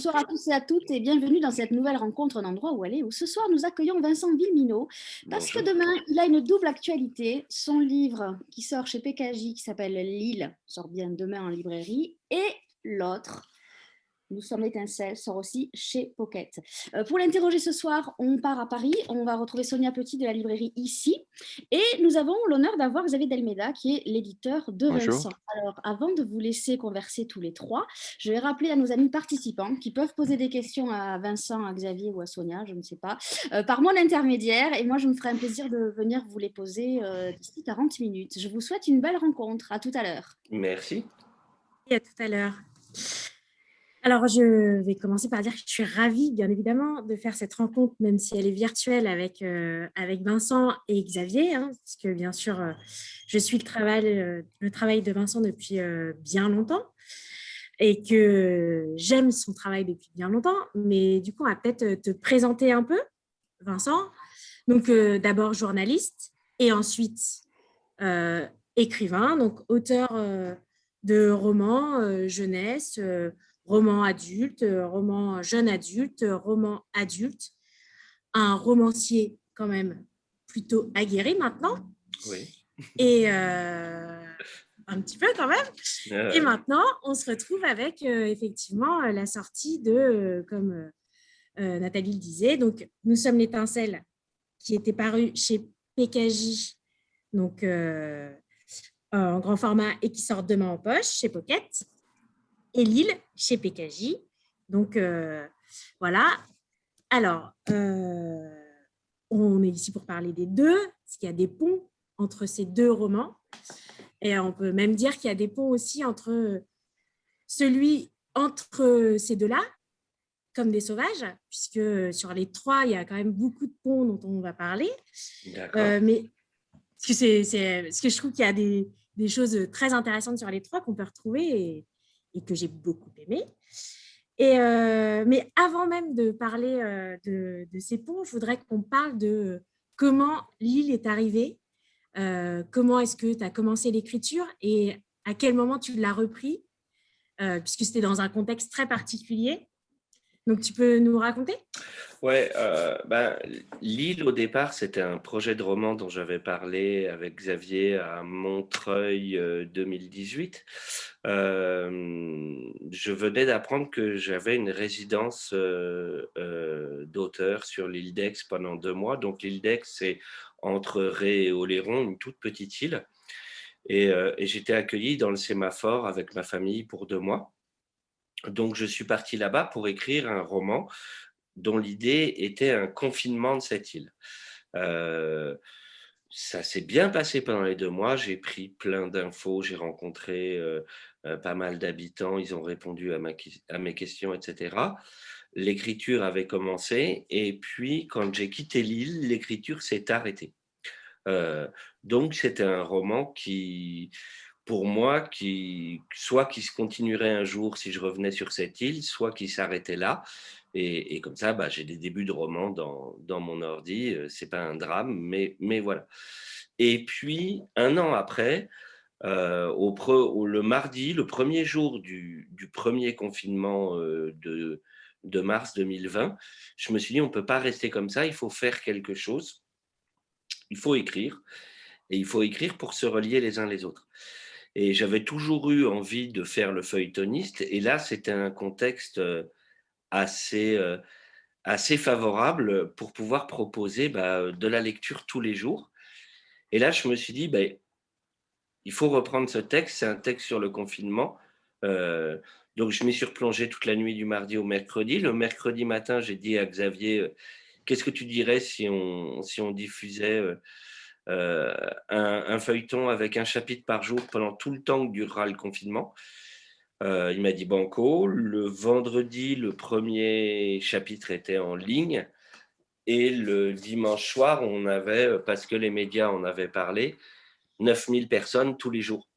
bonsoir à tous et à toutes et bienvenue dans cette nouvelle rencontre d'endroit où aller où ce soir nous accueillons Vincent Villeminot parce que Bonjour. demain il a une double actualité. Son livre qui sort chez PKJ qui s'appelle Lille sort bien demain en librairie et l'autre, Nous sommes l'étincelle, sort aussi chez Pocket. Pour l'interroger ce soir, on part à Paris. On va retrouver Sonia Petit de la librairie Ici. Et nous avons l'honneur d'avoir Xavier Delmeda, qui est l'éditeur de Bonjour. Vincent. Alors, avant de vous laisser converser tous les trois, je vais rappeler à nos amis participants qui peuvent poser des questions à Vincent, à Xavier ou à Sonia, je ne sais pas, par mon intermédiaire. Et moi, je me ferai un plaisir de venir vous les poser d'ici 40 minutes. Je vous souhaite une belle rencontre. À tout à l'heure. Merci. Et à tout à l'heure. Alors, je vais commencer par dire que je suis ravie, bien évidemment, de faire cette rencontre, même si elle est virtuelle, avec Vincent et Xavier, hein, parce que, bien sûr, je suis le travail de Vincent depuis bien longtemps et que j'aime son travail depuis bien longtemps. Mais du coup, on va peut-être te présenter un peu, Vincent. Donc, d'abord journaliste et ensuite écrivain, donc auteur de romans jeunesse, romans adultes, romans jeunes adultes, romans adultes, un romancier quand même plutôt aguerri maintenant, Oui. et un petit peu quand même. Et Euh, maintenant, on se retrouve avec effectivement la sortie de, comme Nathalie le disait, donc Nous sommes l'étincelle, qui était paru chez PKJ, donc en grand format et qui sort demain en poche chez Pocket, et Lille chez PKJ. Donc voilà. Alors, on est ici pour parler des deux, parce qu'il y a des ponts entre ces deux romans. Et on peut même dire qu'il y a des ponts aussi entre ces deux-là, comme des sauvages, puisque sur les trois, il y a quand même beaucoup de ponts dont on va parler. D'accord. Mais parce que je trouve qu'il y a des choses très intéressantes sur les trois qu'on peut retrouver et que j'ai beaucoup aimé. Mais avant même de parler de ces ponts, je voudrais qu'on parle de comment Lille est arrivée, comment est-ce que tu as commencé l'écriture et à quel moment tu l'as repris, puisque c'était dans un contexte très particulier. Donc, tu peux nous raconter? Ouais, Lille, au départ, c'était un projet de roman dont j'avais parlé avec Xavier à Montreuil 2018. Je venais d'apprendre que j'avais une résidence d'auteur sur l'île d'Aix pendant 2 mois. Donc, l'île d'Aix, c'est entre Ré et Oléron, une toute petite île. Et j'étais accueilli dans le Sémaphore avec ma famille pour 2 mois. Donc, je suis parti là-bas pour écrire un roman dont l'idée était un confinement de cette île. Euh, Ça s'est bien passé pendant les 2 mois. J'ai pris plein d'infos, j'ai rencontré pas mal d'habitants, ils ont répondu à mes questions, etc. L'écriture avait commencé et puis quand j'ai quitté l'île, l'écriture s'est arrêtée. Euh, donc c'était un roman qui, pour moi, soit qui se continuerait un jour si je revenais sur cette île, soit qui s'arrêtait là. Et comme ça, j'ai des débuts de roman dans mon ordi. C'est pas un drame, mais voilà. Et puis, un an après, le mardi, le premier jour du premier confinement de mars 2020, je me suis dit, on ne peut pas rester comme ça, il faut faire quelque chose, il faut écrire, et il faut écrire pour se relier les uns les autres. Et j'avais toujours eu envie de faire le feuilletoniste, et là, c'était un contexte assez, euh, assez favorable pour pouvoir proposer de la lecture tous les jours. Et là, je me suis dit, il faut reprendre ce texte, c'est un texte sur le confinement. Euh, donc, je m'y suis replongé toute la nuit du mardi au mercredi. Le mercredi matin, j'ai dit à Xavier, qu'est-ce que tu dirais si on diffusait un feuilleton avec un chapitre par jour pendant tout le temps que durera le confinement? Il m'a dit banco. Le vendredi, le premier chapitre était en ligne. Et le dimanche soir, on avait, parce que les médias en avaient parlé, 9000 personnes tous les jours.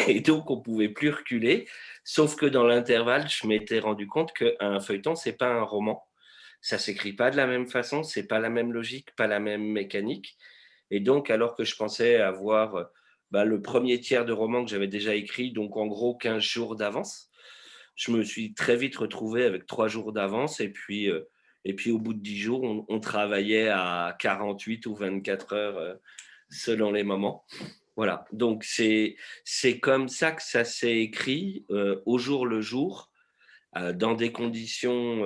Et donc, on ne pouvait plus reculer. Sauf que dans l'intervalle, je m'étais rendu compte qu'un feuilleton, ce n'est pas un roman. Ça ne s'écrit pas de la même façon, ce n'est pas la même logique, pas la même mécanique. Et donc, alors que je pensais avoir le premier tiers de roman que j'avais déjà écrit, donc en gros 15 jours d'avance, je me suis très vite retrouvé avec 3 jours d'avance et puis au bout de 10 jours, on travaillait à 48 ou 24 heures selon les moments. Voilà, donc c'est comme ça que ça s'est écrit au jour le jour, dans des conditions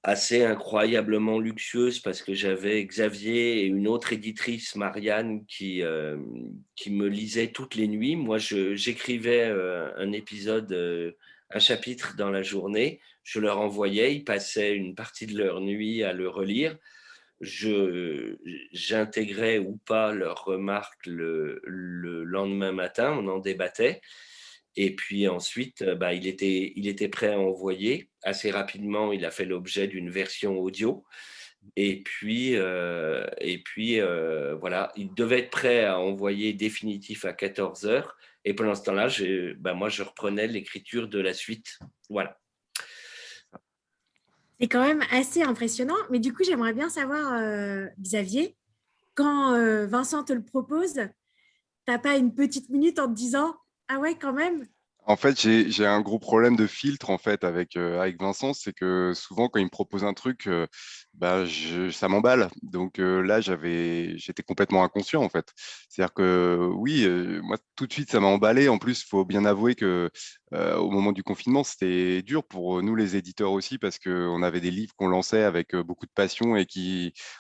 assez incroyablement luxueuse parce que j'avais Xavier et une autre éditrice, Marianne, qui me lisait toutes les nuits. Moi, j'écrivais un épisode, un chapitre dans la journée, je leur envoyais, ils passaient une partie de leur nuit à le relire. J'intégrais ou pas leurs remarques le lendemain matin, on en débattait. Et puis ensuite, bah, il était prêt à envoyer. Assez rapidement, il a fait l'objet d'une version audio. Voilà, il devait être prêt à envoyer définitif à 14 heures. Et pendant ce temps-là, moi, je reprenais l'écriture de la suite. Voilà. C'est quand même assez impressionnant. Mais du coup, j'aimerais bien savoir, Xavier, quand Vincent te le propose, tu n'as pas une petite minute en te disant « Ah ouais, quand même ». En fait, j'ai un gros problème de filtre en fait avec Vincent, c'est que souvent quand il me propose un truc, ça m'emballe. Donc là, j'étais complètement inconscient en fait. C'est-à-dire que oui, moi tout de suite ça m'a emballé. En plus, il faut bien avouer que au moment du confinement, c'était dur pour nous les éditeurs aussi parce qu'on avait des livres qu'on lançait avec beaucoup de passion et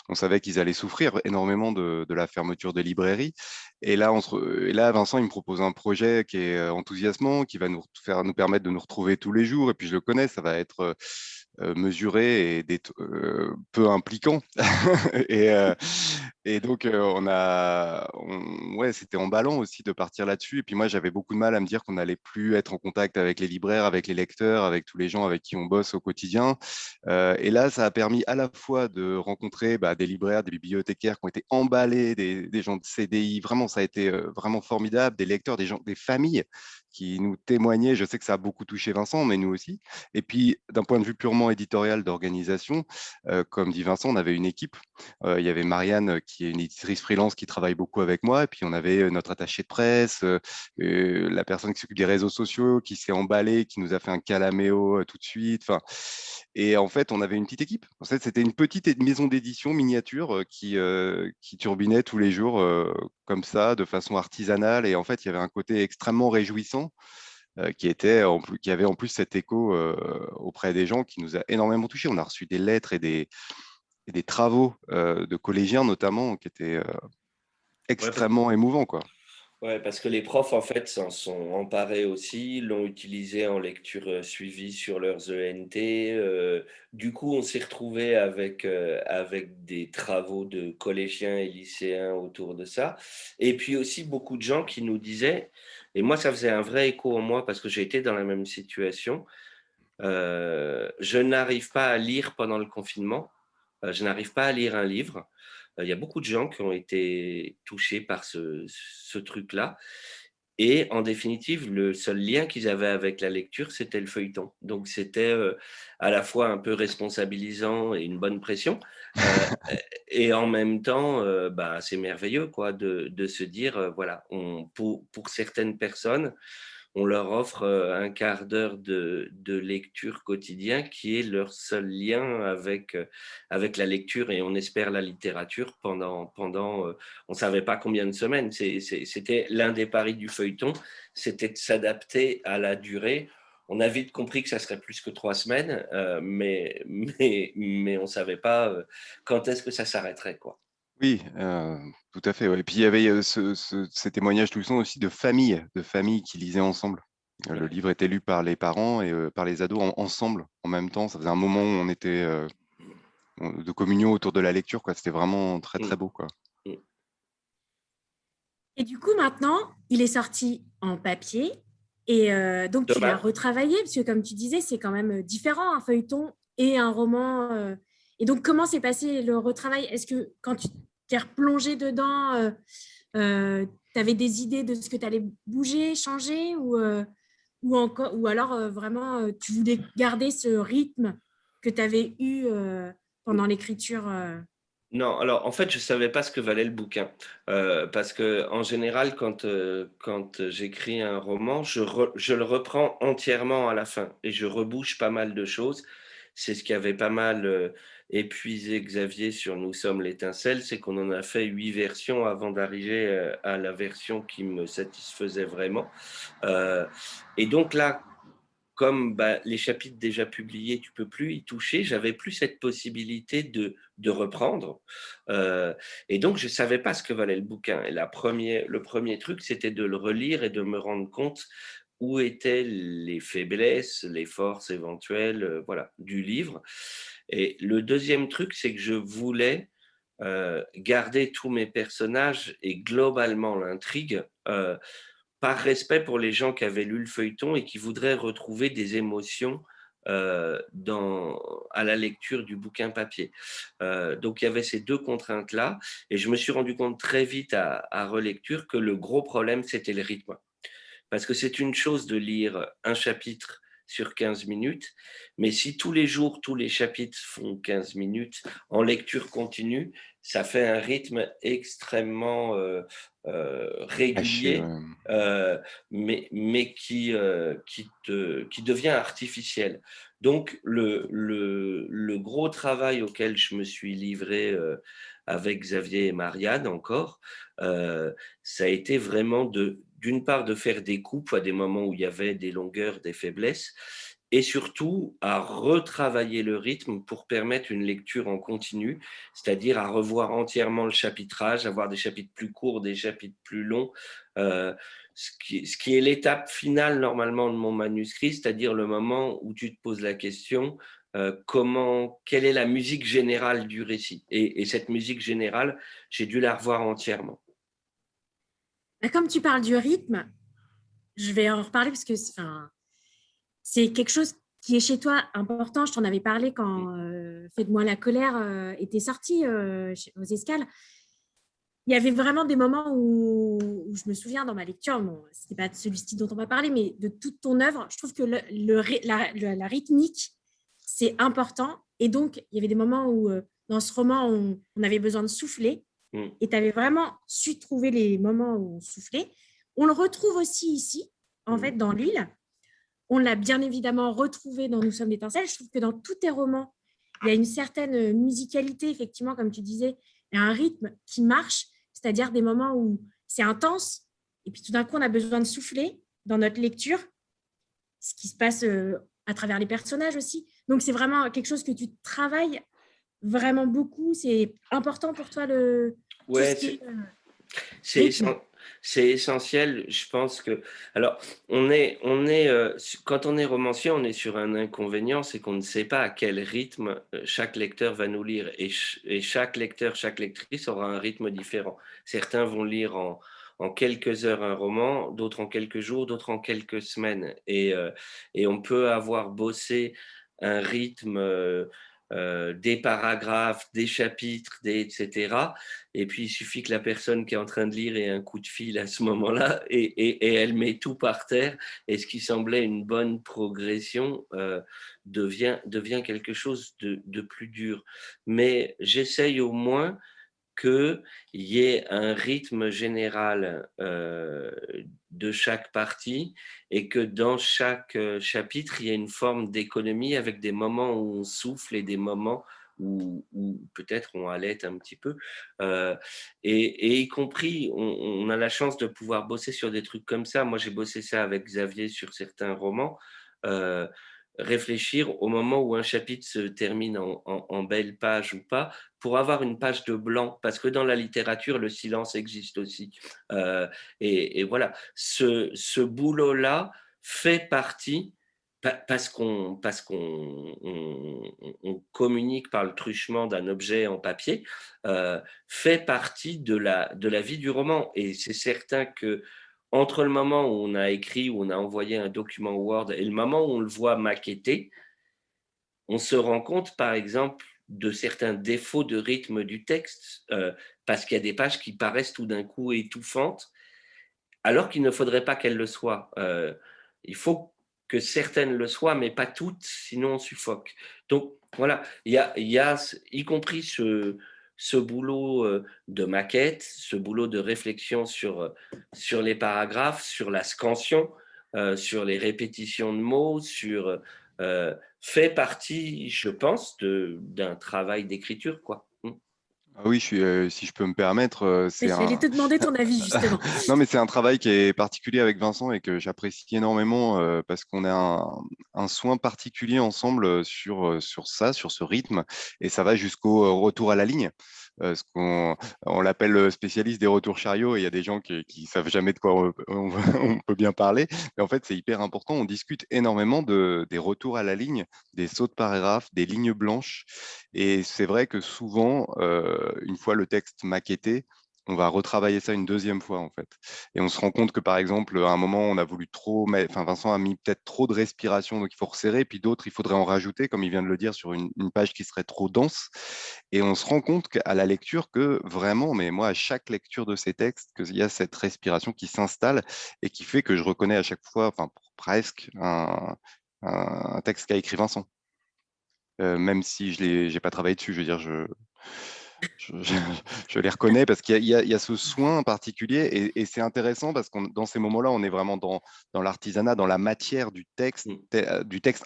on savait qu'ils allaient souffrir énormément de la fermeture des librairies. Et là, Vincent, il me propose un projet qui est enthousiasmant, qui va nous permettre de nous retrouver tous les jours. Et puis, je le connais, ça va être mesuré et peu impliquant. et, euh, et donc, ouais, c'était emballant aussi de partir là-dessus. Et puis, moi, j'avais beaucoup de mal à me dire qu'on n'allait plus être en contact avec les libraires, avec les lecteurs, avec tous les gens avec qui on bosse au quotidien. Et là, ça a permis à la fois de rencontrer des libraires, des bibliothécaires qui ont été emballés, des gens de CDI. Vraiment, ça a été vraiment formidable. Des lecteurs, des familles qui nous témoignaient. Je sais que ça a beaucoup touché Vincent, mais nous aussi. Et puis, d'un point de vue purement éditorial d'organisation, comme dit Vincent, on avait une équipe. Il y avait Marianne, qui est une éditrice freelance qui travaille beaucoup avec moi. Et puis, on avait notre attaché de presse, la personne qui s'occupe des réseaux sociaux, qui s'est emballée, qui nous a fait un calaméo tout de suite. Enfin, et en fait, on avait une petite équipe. En fait, c'était une petite maison d'édition miniature qui turbinait tous les jours comme ça, de façon artisanale. Et en fait, il y avait un côté extrêmement réjouissant qui avait en plus cet écho auprès des gens qui nous a énormément touchés. On a reçu des lettres et des travaux de collégiens notamment qui étaient extrêmement émouvants, quoi. Ouais, parce que les profs, en fait, s'en sont emparés aussi, l'ont utilisé en lecture suivie sur leurs ENT. Du coup, on s'est retrouvé avec des travaux de collégiens et lycéens autour de ça. Et puis aussi beaucoup de gens qui nous disaient, et moi, ça faisait un vrai écho en moi parce que j'ai été dans la même situation, je n'arrive pas à lire pendant le confinement, je n'arrive pas à lire un livre. Il y a beaucoup de gens qui ont été touchés par ce truc-là. Et en définitive, le seul lien qu'ils avaient avec la lecture, c'était le feuilleton. Donc c'était à la fois un peu responsabilisant et une bonne pression. Et en même temps, c'est merveilleux quoi, de se dire, voilà, pour certaines personnes, on leur offre un quart d'heure de lecture quotidien qui est leur seul lien avec la lecture et on espère la littérature pendant on ne savait pas combien de semaines. C'était l'un des paris du feuilleton, c'était de s'adapter à la durée. On a vite compris que ça serait plus que 3 semaines, mais on ne savait pas quand est-ce que ça s'arrêterait, quoi. Oui, tout à fait. Ouais. Et puis il y avait ces témoignages touchants aussi de familles qui lisaient ensemble. Le Ouais. livre était lu par les parents et par les ados ensemble, en même temps. Ça faisait un moment où on était de communion autour de la lecture, quoi. C'était vraiment très, très Mm. beau, quoi. Mm. Et du coup, maintenant, il est sorti en papier. Et donc, tu l'as Demain. retravaillé, parce que comme tu disais, c'est quand même différent, un feuilleton et un roman. Et donc, comment s'est passé le retravail? Est-ce que quand tu t'es replongé dedans, tu avais des idées de ce que tu allais bouger, changer ou alors vraiment tu voulais garder ce rythme que tu avais eu pendant l'écriture Non, alors en fait, je savais pas ce que valait le bouquin, parce que en général, quand j'écris un roman, je le reprends entièrement à la fin et je rebouche pas mal de choses. C'est ce qui avait pas mal, épuisé Xavier sur Nous sommes l'étincelle, c'est qu'on en a fait 8 versions avant d'arriver, à la version qui me satisfaisait vraiment, heu et donc là, comme, bah, les chapitres déjà publiés, tu peux plus y toucher, j'avais plus cette possibilité de reprendre, heu et donc je savais pas ce que valait le bouquin et le premier truc, c'était de le relire et de me rendre compte où étaient les faiblesses, les forces éventuelles, voilà, du livre et le deuxième truc, c'est que je voulais, garder tous mes personnages et globalement l'intrigue, par respect pour les gens qui avaient lu le feuilleton et qui voudraient retrouver des émotions, à la lecture du bouquin papier. Donc il y avait ces 2 contraintes-là et je me suis rendu compte très vite à relecture que le gros problème, c'était le rythme. Parce que c'est une chose de lire un chapitre sur 15 minutes, mais si tous les jours, tous les chapitres font 15 minutes en lecture continue, ça fait un rythme extrêmement, Haché, régulier, ouais. mais qui devient artificiel. Donc le gros travail auquel je me suis livré, avec Xavier et Marianne encore, ça a été vraiment d'une part de faire des coupes à des moments où il y avait des longueurs, des faiblesses et surtout à retravailler le rythme pour permettre une lecture en continu, c'est-à-dire à revoir entièrement le chapitrage, avoir des chapitres plus courts, des chapitres plus longs, heu, ce qui est l'étape finale normalement de mon manuscrit, c'est-à-dire le moment où tu te poses la question, quelle est la musique générale du récit? Et cette musique générale, j'ai dû la revoir entièrement. Bah, comme tu parles du rythme, je vais en reparler parce que c'est quelque chose qui est chez toi important. Je t'en avais parlé Mmh. quand Fais-de-moi la colère était sorti aux escales. Il y avait vraiment des moments où je me souviens dans ma lecture, bon, ce n'est pas celui-ci dont on va parler, mais de toute ton œuvre, je trouve que la rythmique, c'est important. Et donc, il y avait des moments où, dans ce roman, on avait besoin de souffler. Mmh. Et tu avais vraiment su trouver les moments où on soufflait. On le retrouve aussi ici, en fait, Mmh. dans L'île. On l'a bien évidemment retrouvé dans Nous sommes l'étincelle. Je trouve que dans tous tes romans, il y a une certaine musicalité, effectivement, comme tu disais, et un rythme qui marche, c'est-à-dire des moments où c'est intense, et puis tout d'un coup, on a besoin de souffler dans notre lecture, ce qui se passe à travers les personnages aussi. Donc, c'est vraiment quelque chose que tu travailles vraiment beaucoup. C'est important pour toi, tout Ouais, ce qui est c'est rythme. essen c'est essentiel. Je pense que alors quand on est romancier, on est sur un inconvénient, c'est qu'on ne sait pas à quel rythme, chaque lecteur va nous lire et chaque lecteur, chaque lectrice aura un rythme différent. Certains vont lire en quelques heures un roman, d'autres en quelques jours, d'autres en quelques semaines et on peut avoir bossé un rythme, des paragraphes, des chapitres, des et cetera et puis, il suffit que la personne qui est en train de lire ait un coup de fil à ce moment-là et elle met tout par terre et ce qui semblait une bonne progression, devient quelque chose de plus dur. Mais j'essaye au moins qu'il y ait un rythme général, de chaque partie et que dans chaque, chapitre, il y ait une forme d'économie avec des moments où on souffle et des moments où peut-être on halète un petit peu, heu et y compris on a la chance de pouvoir bosser sur des trucs comme ça. Moi, j'ai bossé ça avec Xavier sur certains romans, heu, réfléchir au moment où un chapitre se termine en belle page ou pas, pour avoir une page de blanc, parce que dans la littérature, le silence existe aussi. Euh, et voilà, ce boulot-là fait partie, parce qu'on communique par le truchement d'un objet en papier, fait partie de la vie du roman. Et c'est certain que entre le moment où on a écrit, où on a envoyé un document Word et le moment où on le voit maquetté, on se rend compte, par exemple, de certains défauts de rythme du texte, parce qu'il y a des pages qui paraissent tout d'un coup étouffantes, alors qu'il ne faudrait pas qu'elles le soient. Il faut que certaines le soient, mais pas toutes, sinon on suffoque. Donc voilà, il y a y compris ce boulot de maquette, ce boulot de réflexion sur les paragraphes, sur la scansion, sur les répétitions de mots, fait partie, je pense, d'un travail d'écriture, quoi. Ah oui, si je peux me permettre, Mais j'allais te demander ton avis, justement. non, mais c'est un travail qui est particulier avec Vincent et que j'apprécie énormément parce qu'on a un soin particulier ensemble sur ça, sur ce rythme, et ça va jusqu'au retour à la ligne. On l'appelle spécialiste des retours chariots, et il y a des gens qui savent jamais de quoi on peut bien parler. Mais en fait, c'est hyper important. On discute énormément des retours à la ligne, des sauts de paragraphes, des lignes blanches. Et c'est vrai que souvent, une fois le texte maquetté, on va retravailler ça une deuxième fois en fait. Et on se rend compte que par exemple, à un moment, on a voulu enfin Vincent a mis peut-être trop de respiration, donc il faut resserrer, puis d'autres, il faudrait en rajouter, comme il vient de le dire, sur une page qui serait trop dense. Et on se rend compte qu'à la lecture, que vraiment, mais moi, à chaque lecture de ces textes, qu'il y a cette respiration qui s'installe et qui fait que je reconnais à chaque fois, enfin presque, un texte qu'a écrit Vincent. Même si j'ai pas travaillé dessus, je veux dire, je, je- je les reconnais parce qu'il y a ce soin particulier, et c'est intéressant parce que dans ces moments-là, on est vraiment dans l'artisanat, dans la matière du texte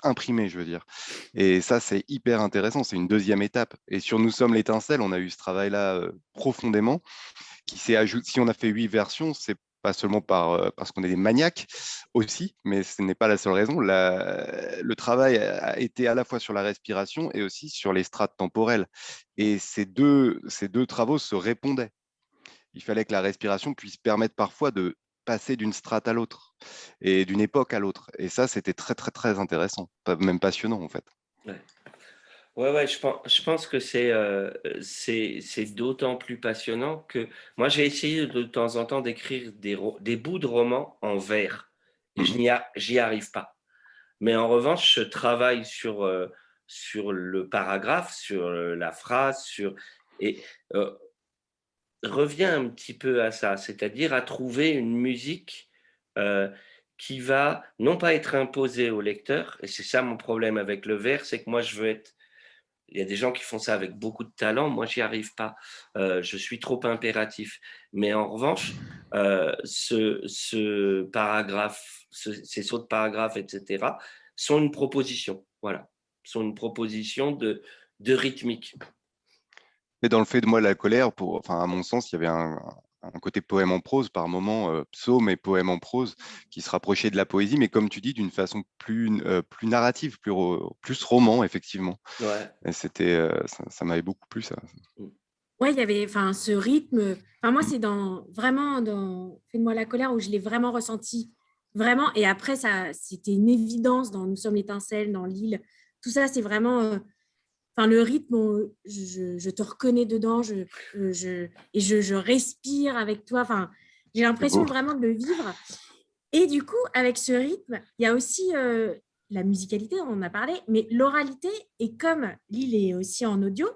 imprimé, je veux dire. Et ça, c'est hyper intéressant, c'est une deuxième étape. Et sur Nous sommes l'étincelle, on a eu ce travail-là profondément qui s'est ajouté. Si on a fait 8 versions, c'est pas seulement parce qu'on est des maniaques aussi, mais ce n'est pas la seule raison. Le travail a été à la fois sur la respiration et aussi sur les strates temporelles. Et ces deux travaux se répondaient. Il fallait que la respiration puisse permettre parfois de passer d'une strate à l'autre et d'une époque à l'autre. Et ça, c'était très, très, très intéressant, même passionnant en fait. Ouais. Ouais, je pense que c'est d'autant plus passionnant que moi, j'ai essayé de temps en temps d'écrire des bouts de romans en vers et Mhm. j'y arrive pas. Mais en revanche, je travaille sur le paragraphe, sur la phrase, et euh, revient un petit peu à ça, c'est-à-dire à trouver une musique euh, qui va non pas être imposée au lecteur, et c'est ça mon problème avec le vers, c'est que moi je veux être. Il y a des gens qui font ça avec beaucoup de talent, moi j'y arrive pas. Je suis trop impératif. Mais en revanche, ce paragraphe, ces sauts de paragraphe, etc., sont une proposition. Voilà, sont une proposition de rythmique. Mais dans le fait de moi la colère, enfin, à mon sens, il y avait un côté poème en prose par moment, psaume et poème en prose, qui se rapprochait de la poésie, mais comme tu dis, d'une façon plus narrative, plus roman, effectivement. Ouais. Et ça m'avait beaucoup plu, ça. Ouais, il y avait enfin, ce rythme. Enfin, moi, Mm. c'est vraiment dans Fais-de-moi la colère où je l'ai vraiment ressenti. Vraiment. Et après, c'était une évidence dans Nous sommes l'étincelle, dans l'île. Tout ça, c'est vraiment. Enfin, le rythme, je te reconnais dedans et je respire avec toi. Enfin, j'ai C'est beau. l'impression vraiment de le vivre. Et du coup, avec ce rythme, il y a aussi la musicalité, on en a parlé, mais l'oralité, et comme l'île est aussi en audio,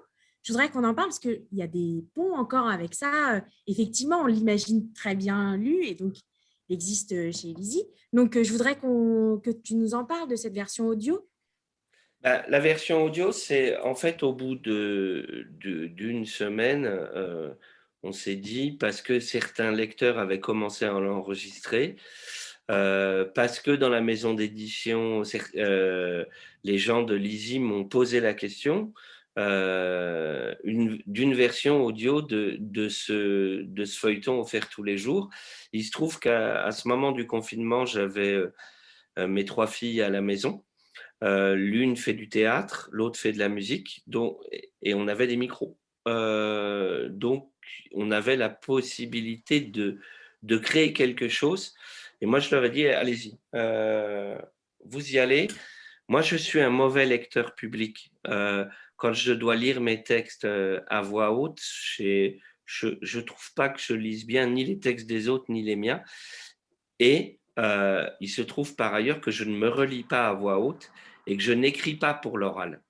je voudrais qu'on en parle parce qu'il y a des ponts encore avec ça. Effectivement, on l'imagine très bien lu et donc il existe chez Lizzie. Donc, je voudrais que tu nous en parles de cette version audio. Bah, la version audio, c'est en fait au bout d'une semaine, on s'est dit, parce que certains lecteurs avaient commencé à l'enregistrer, parce que dans la maison d'édition, les gens de Lizzie m'ont posé la question d'une version audio de ce feuilleton offert tous les jours. Il se trouve qu'à ce moment du confinement, j'avais mes 3 filles à la maison. L'une fait du théâtre, l'autre fait de la musique, et on avait des micros. Donc, on avait la possibilité de créer quelque chose. Et moi, je leur ai dit, allez-y, vous y allez. Moi, je suis un mauvais lecteur public. Quand je dois lire mes textes à voix haute, je trouve pas que je lise bien ni les textes des autres, ni les miens. Et il se trouve par ailleurs que je ne me relis pas à voix haute et que je n'écris pas pour l'oral.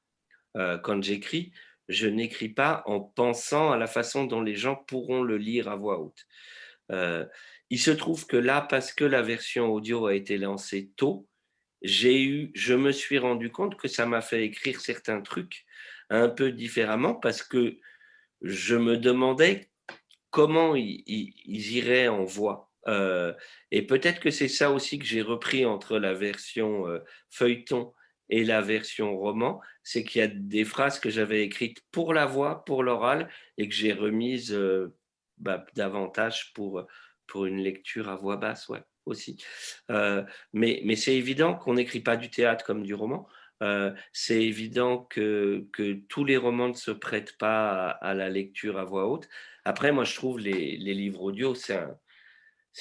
Quand j'écris, je n'écris pas en pensant à la façon dont les gens pourront le lire à voix haute. Euh, il se trouve que là, parce que la version audio a été lancée tôt, je me suis rendu compte que ça m'a fait écrire certains trucs un peu différemment parce que je me demandais comment ils iraient en voix. Et peut-être que c'est ça aussi que j'ai repris entre la version feuilleton et la version roman, c'est qu'il y a des phrases que j'avais écrites pour la voix, pour l'oral, et que j'ai remises davantage pour une lecture à voix basse, ouais, aussi. Mais c'est évident qu'on n'écrit pas du théâtre comme du roman. C'est évident que tous les romans ne se prêtent pas à la lecture à voix haute. Après, moi, je trouve les livres audio, c'est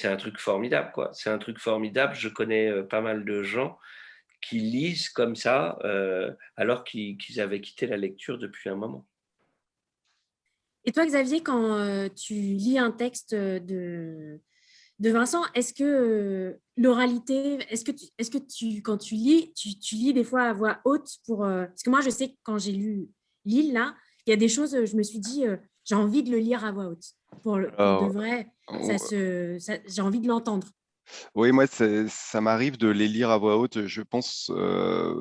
un truc formidable, quoi. C'est un truc formidable. Je connais pas mal de gens qui lisent comme ça, alors qu'ils avaient quitté la lecture depuis un moment. Et toi, Xavier, quand tu lis un texte de Vincent, est-ce que l'oralité, est-ce que quand tu lis, tu lis des fois à voix haute parce que moi, je sais que quand j'ai lu Lille, là, il y a des choses, je me suis dit, j'ai envie de le lire à voix haute. Pour de Alors, vrai, j'ai envie de l'entendre. oui, moi, ça m'arrive de les lire à voix haute. Je pense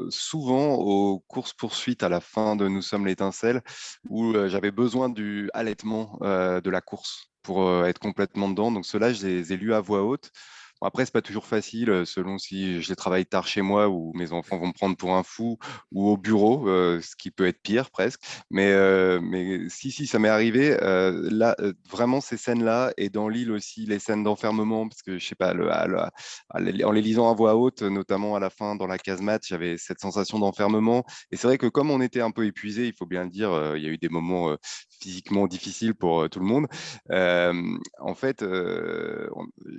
souvent aux courses-poursuites à la fin de Nous sommes l'étincelle, où j'avais besoin du halètement de la course pour être complètement dedans. Donc, ceux-là, je les ai lus à voix haute. Bon, après, c'est pas toujours facile, selon si je les travaille tard chez moi ou mes enfants vont me prendre pour un fou ou au bureau, ce qui peut être pire presque. Mais si, ça m'est arrivé. Là, vraiment, ces scènes-là, et dans Lille aussi, les scènes d'enfermement, parce que je sais pas, en les lisant à voix haute, notamment à la fin dans la casemate, j'avais cette sensation d'enfermement. Et c'est vrai que comme on était un peu épuisé, il faut bien le dire, il y a eu des moments physiquement difficiles pour tout le monde. En fait,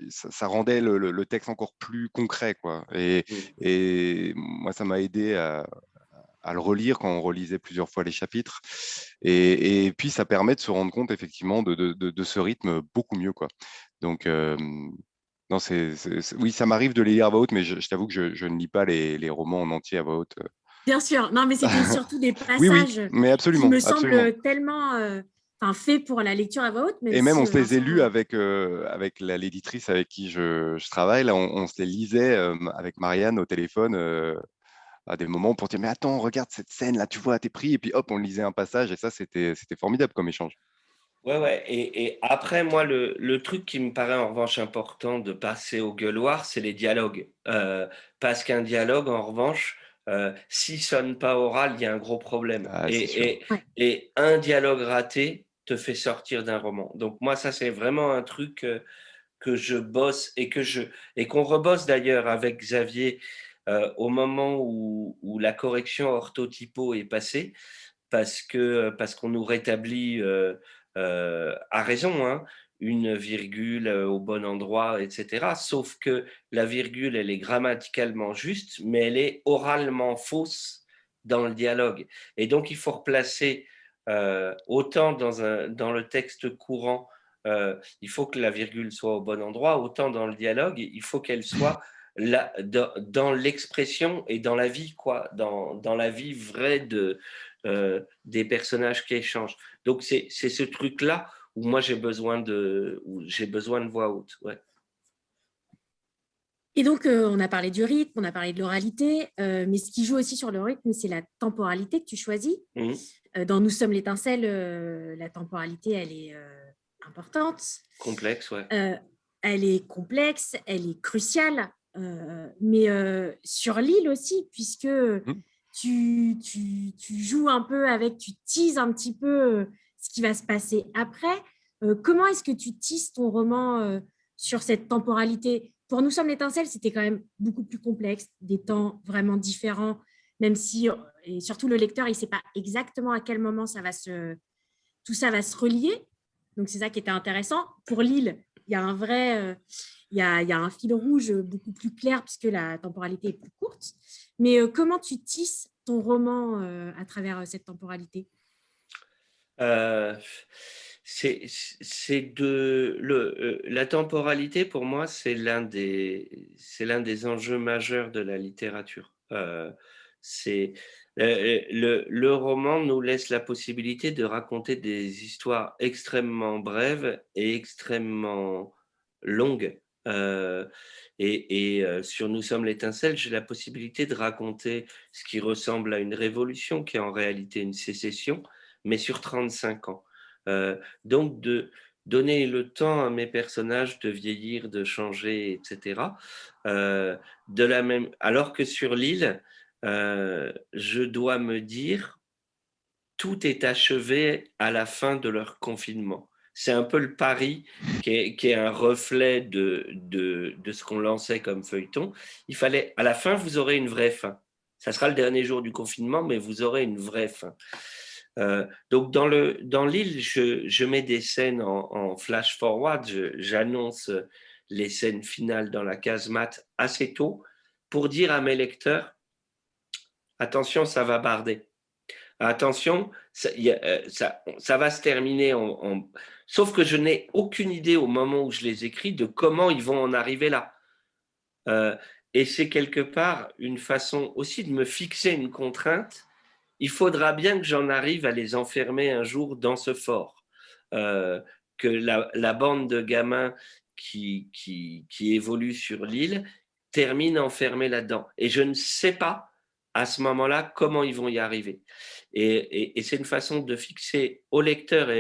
ça rendait le texte encore plus concret, quoi. Et moi, ça m'a aidé à le relire quand on relisait plusieurs fois les chapitres. Et puis, ça permet de se rendre compte effectivement de ce rythme beaucoup mieux, quoi. Donc, non, oui, ça m'arrive de les lire à voix haute, mais je t'avoue que je ne lis pas les romans en entier à voix haute. Bien sûr, non, mais c'était surtout des Oui, passages mais qui absolument, me absolument. semblent tellement faits pour la lecture à voix haute, même Et même, si on se les est Vincent. lus avec l'éditrice avec qui je travaille. Là, on se les lisait avec Marianne au téléphone à des moments pour dire, mais attends, regarde cette scène, là, tu vois, t'es pris. Et puis, hop, on lisait un passage. Et ça, c'était formidable comme échange. Ouais. Et après, moi, le truc qui me paraît en revanche important de passer au gueuloir, c'est les dialogues. Parce qu'un dialogue, en revanche, s'il sonne pas oral, il y a un gros problème. Ah, c'est sûr. Ouais. Et un dialogue raté te fait sortir d'un roman. Donc moi, ça, c'est vraiment un truc que je bosse et qu'on rebosse d'ailleurs avec Xavier au moment où la correction orthotypo est passée parce qu'on nous rétablit à raison, hein, une virgule au bon endroit, etc. Sauf que la virgule, elle est grammaticalement juste, mais elle est oralement fausse dans le dialogue. Et donc, il faut replacer autant dans le texte courant, il faut que la virgule soit au bon endroit, autant dans le dialogue, il faut qu'elle soit là, dans l'expression et dans la vie, quoi, dans la vie vraie des personnages qui échangent. Donc c'est ce truc-là où moi j'ai besoin de voix haute. Ouais. Et donc, on a parlé du rythme, on a parlé de l'oralité, mais ce qui joue aussi sur le rythme, c'est la temporalité que tu choisis. Mmh. Dans Nous sommes l'étincelle, la temporalité, elle est importante. Complexe, ouais. Elle est complexe, elle est cruciale, mais sur l'île aussi, puisque Mmh. tu joues un peu avec, tu teases un petit peu ce qui va se passer après. Comment est-ce que tu tisses ton roman sur cette temporalité? Pour Nous sommes l'étincelle, c'était quand même beaucoup plus complexe, des temps vraiment différents, même si, et surtout le lecteur, il ne sait pas exactement à quel moment tout ça va se relier. Donc, c'est ça qui était intéressant. Pour l'île, il y a un vrai, il y a un fil rouge beaucoup plus clair puisque la temporalité est plus courte. Mais comment tu tisses ton roman à travers cette temporalité? La temporalité pour moi c'est l'un des enjeux majeurs de la littérature. C'est le roman nous laisse la possibilité de raconter des histoires extrêmement brèves et extrêmement longues. Sur Nous sommes l'étincelle, j'ai la possibilité de raconter ce qui ressemble à une révolution qui est en réalité une sécession, mais sur 35 ans. Donc de donner le temps à mes personnages de vieillir, de changer, etc. Alors que sur l'île, je dois me dire, tout est achevé à la fin de leur confinement. C'est un peu le pari qui est un reflet de ce qu'on lançait comme feuilleton. Il fallait, à la fin, vous aurez une vraie fin. Ça sera le dernier jour du confinement, mais vous aurez une vraie fin. Donc dans l'île, je mets des scènes en flash forward, j'annonce les scènes finales dans la casemate assez tôt pour dire à mes lecteurs, attention, ça va barder. Attention, ça va se terminer Sauf que je n'ai aucune idée au moment où je les écris de comment ils vont en arriver là. Et c'est quelque part une façon aussi de me fixer une contrainte. Il faudra bien que j'en arrive à les enfermer un jour dans ce fort. Que la bande de gamins qui évolue sur l'île termine enfermée là-dedans. Et je ne sais pas à ce moment-là comment ils vont y arriver. Et c'est une façon de fixer au lecteur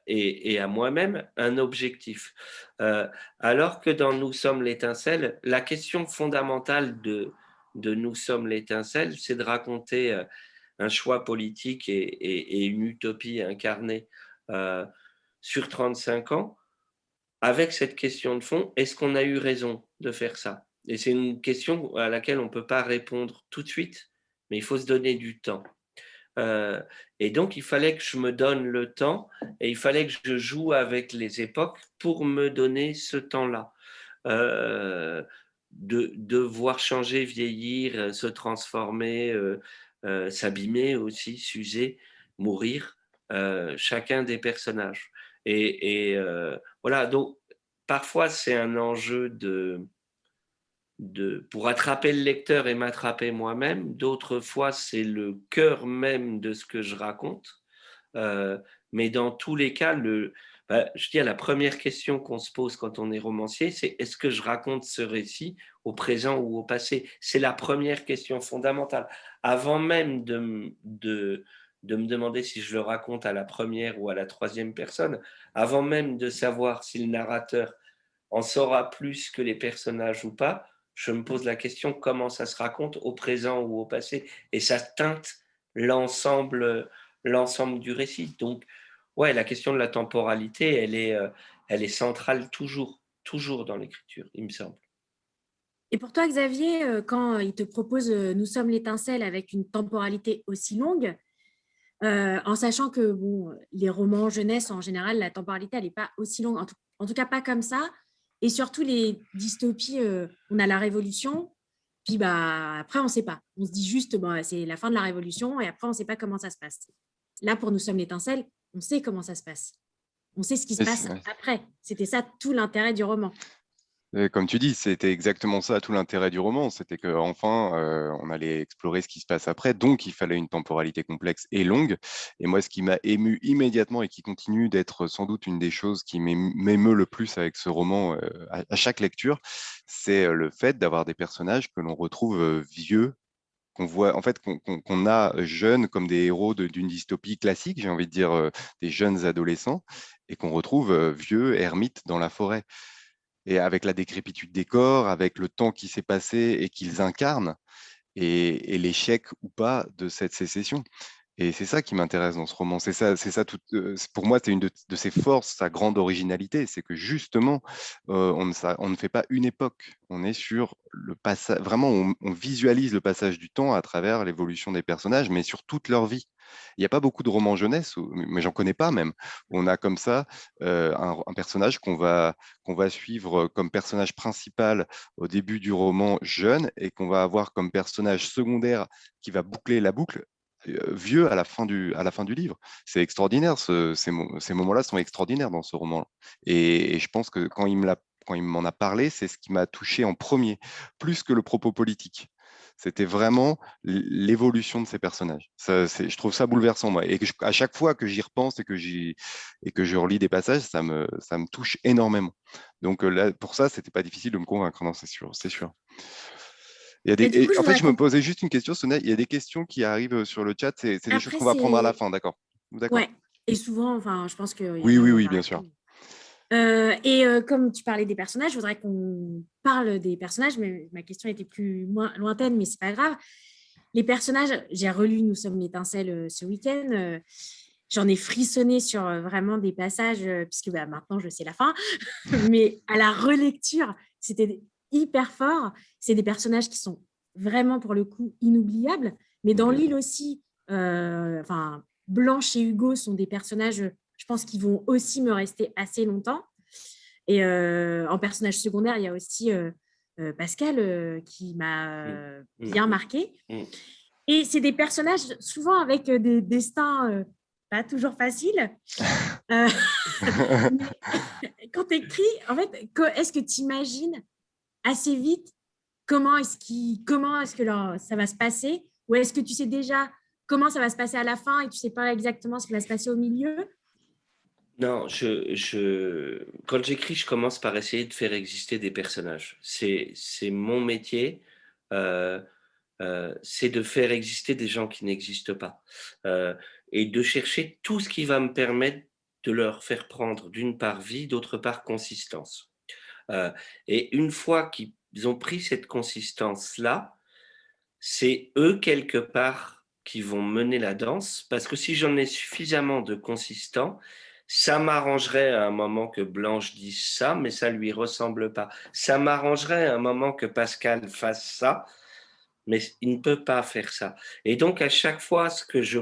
et à moi-même un objectif. Alors que dans Nous sommes l'étincelle, la question fondamentale de Nous sommes l'étincelle, c'est de raconter un choix politique et une utopie incarnée sur 35 ans, avec cette question de fond, est-ce qu'on a eu raison de faire ça? Et c'est une question à laquelle on ne peut pas répondre tout de suite, mais il faut se donner du temps. Et donc, il fallait que je me donne le temps et il fallait que je joue avec les époques pour me donner ce temps-là. De voir changer, vieillir, se transformer, s'abîmer aussi, s'user, mourir, chacun des personnages. Et voilà, donc parfois c'est un enjeu pour attraper le lecteur et m'attraper moi-même. D'autres fois, c'est le cœur même de ce que je raconte. Mais dans tous les cas, je dis, la première question qu'on se pose quand on est romancier, c'est est-ce que je raconte ce récit au présent ou au passé? C'est la première question fondamentale. Avant même de me demander si je le raconte à la première ou à la troisième personne, avant même de savoir si le narrateur en saura plus que les personnages ou pas, je me pose la question comment ça se raconte au présent ou au passé. Et ça teinte l'ensemble du récit. Donc, ouais, la question de la temporalité, elle est centrale toujours dans l'écriture, il me semble. Et pour toi, Xavier, quand il te propose Nous sommes l'étincelle avec une temporalité aussi longue, en sachant que bon, les romans jeunesse, en général, la temporalité, elle n'est pas aussi longue, en tout cas pas comme ça. Et surtout, les dystopies, on a la Révolution, puis bah, après, on ne sait pas. On se dit juste, bon, c'est la fin de la Révolution, et après, on ne sait pas comment ça se passe. Là, pour Nous sommes l'étincelle, on sait comment ça se passe. On sait ce qui se passe après. C'était ça tout l'intérêt du roman. Comme tu dis, c'était exactement ça tout l'intérêt du roman, c'était qu'enfin, on allait explorer ce qui se passe après, donc il fallait une temporalité complexe et longue. Et moi, ce qui m'a ému immédiatement et qui continue d'être sans doute une des choses qui m'émeut le plus avec ce roman à chaque lecture, c'est le fait d'avoir des personnages que l'on retrouve vieux, qu'on voit, en fait, qu'on a jeunes comme des héros d'une dystopie classique, j'ai envie de dire des jeunes adolescents, et qu'on retrouve vieux, ermites dans la forêt. Et avec la décrépitude des corps, avec le temps qui s'est passé et qu'ils incarnent, et l'échec ou pas de cette sécession. Et c'est ça qui m'intéresse dans ce roman. C'est ça tout, pour moi, c'est une de ses forces, sa grande originalité, c'est que justement, on ne fait pas une époque. On est sur le passage, vraiment, on visualise le passage du temps à travers l'évolution des personnages, mais sur toute leur vie. Il n'y a pas beaucoup de romans jeunesse, mais j'en connais pas même, où on a comme ça un personnage qu'on va suivre comme personnage principal au début du roman jeune et qu'on va avoir comme personnage secondaire qui va boucler la boucle vieux à la fin du livre. C'est extraordinaire, ces moments-là sont extraordinaires dans ce roman. Et je pense que quand il m'en a parlé, c'est ce qui m'a touché en premier, plus que le propos politique. C'était vraiment l'évolution de ces personnages. Je trouve ça bouleversant, moi. Et à chaque fois que j'y repense et que je relis des passages, ça me touche énormément. Donc là, pour ça, c'était pas difficile de me convaincre, non, c'est sûr. En fait, je me posais juste une question, Sonia. Il y a des questions qui arrivent sur le chat. C'est des choses qu'on va prendre à la fin, d'accord? Ouais. Et souvent, enfin, je pense qu'il y a Oui, oui, vraiment oui, bien sûr. variation. Comme tu parlais des personnages, je voudrais qu'on parle des personnages, mais ma question était plus lointaine, mais c'est pas grave. Les personnages, j'ai relu Nous sommes l'étincelle ce week-end. J'en ai frissonné sur vraiment des passages, puisque maintenant je sais la fin, mais à la relecture, c'était hyper fort. C'est des personnages qui sont vraiment, pour le coup, inoubliables. Mais dans l'île aussi, enfin, Blanche et Hugo sont des personnages, je pense, qui vont aussi me rester assez longtemps. Et en personnage secondaire, il y a aussi Pascal qui m'a bien marqué. Et c'est des personnages souvent avec des destins pas toujours faciles. Mais quand tu écris, en fait, est-ce que tu imagines assez vite comment est-ce que ça va se passer? Ou est-ce que tu sais déjà comment ça va se passer à la fin et tu sais pas exactement ce qui va se passer au milieu? Non, quand j'écris, je commence par essayer de faire exister des personnages. C'est mon métier, c'est de faire exister des gens qui n'existent pas, et de chercher tout ce qui va me permettre de leur faire prendre, d'une part, vie, d'autre part, consistance. Heu et une fois qu'ils ont pris cette consistance-là, c'est eux, quelque part, qui vont mener la danse, parce que si j'en ai suffisamment de consistants, ça m'arrangerait à un moment que Blanche dise ça, mais ça lui ressemble pas. Ça m'arrangerait à un moment que Pascal fasse ça, mais il ne peut pas faire ça. Et donc à chaque fois, ce que je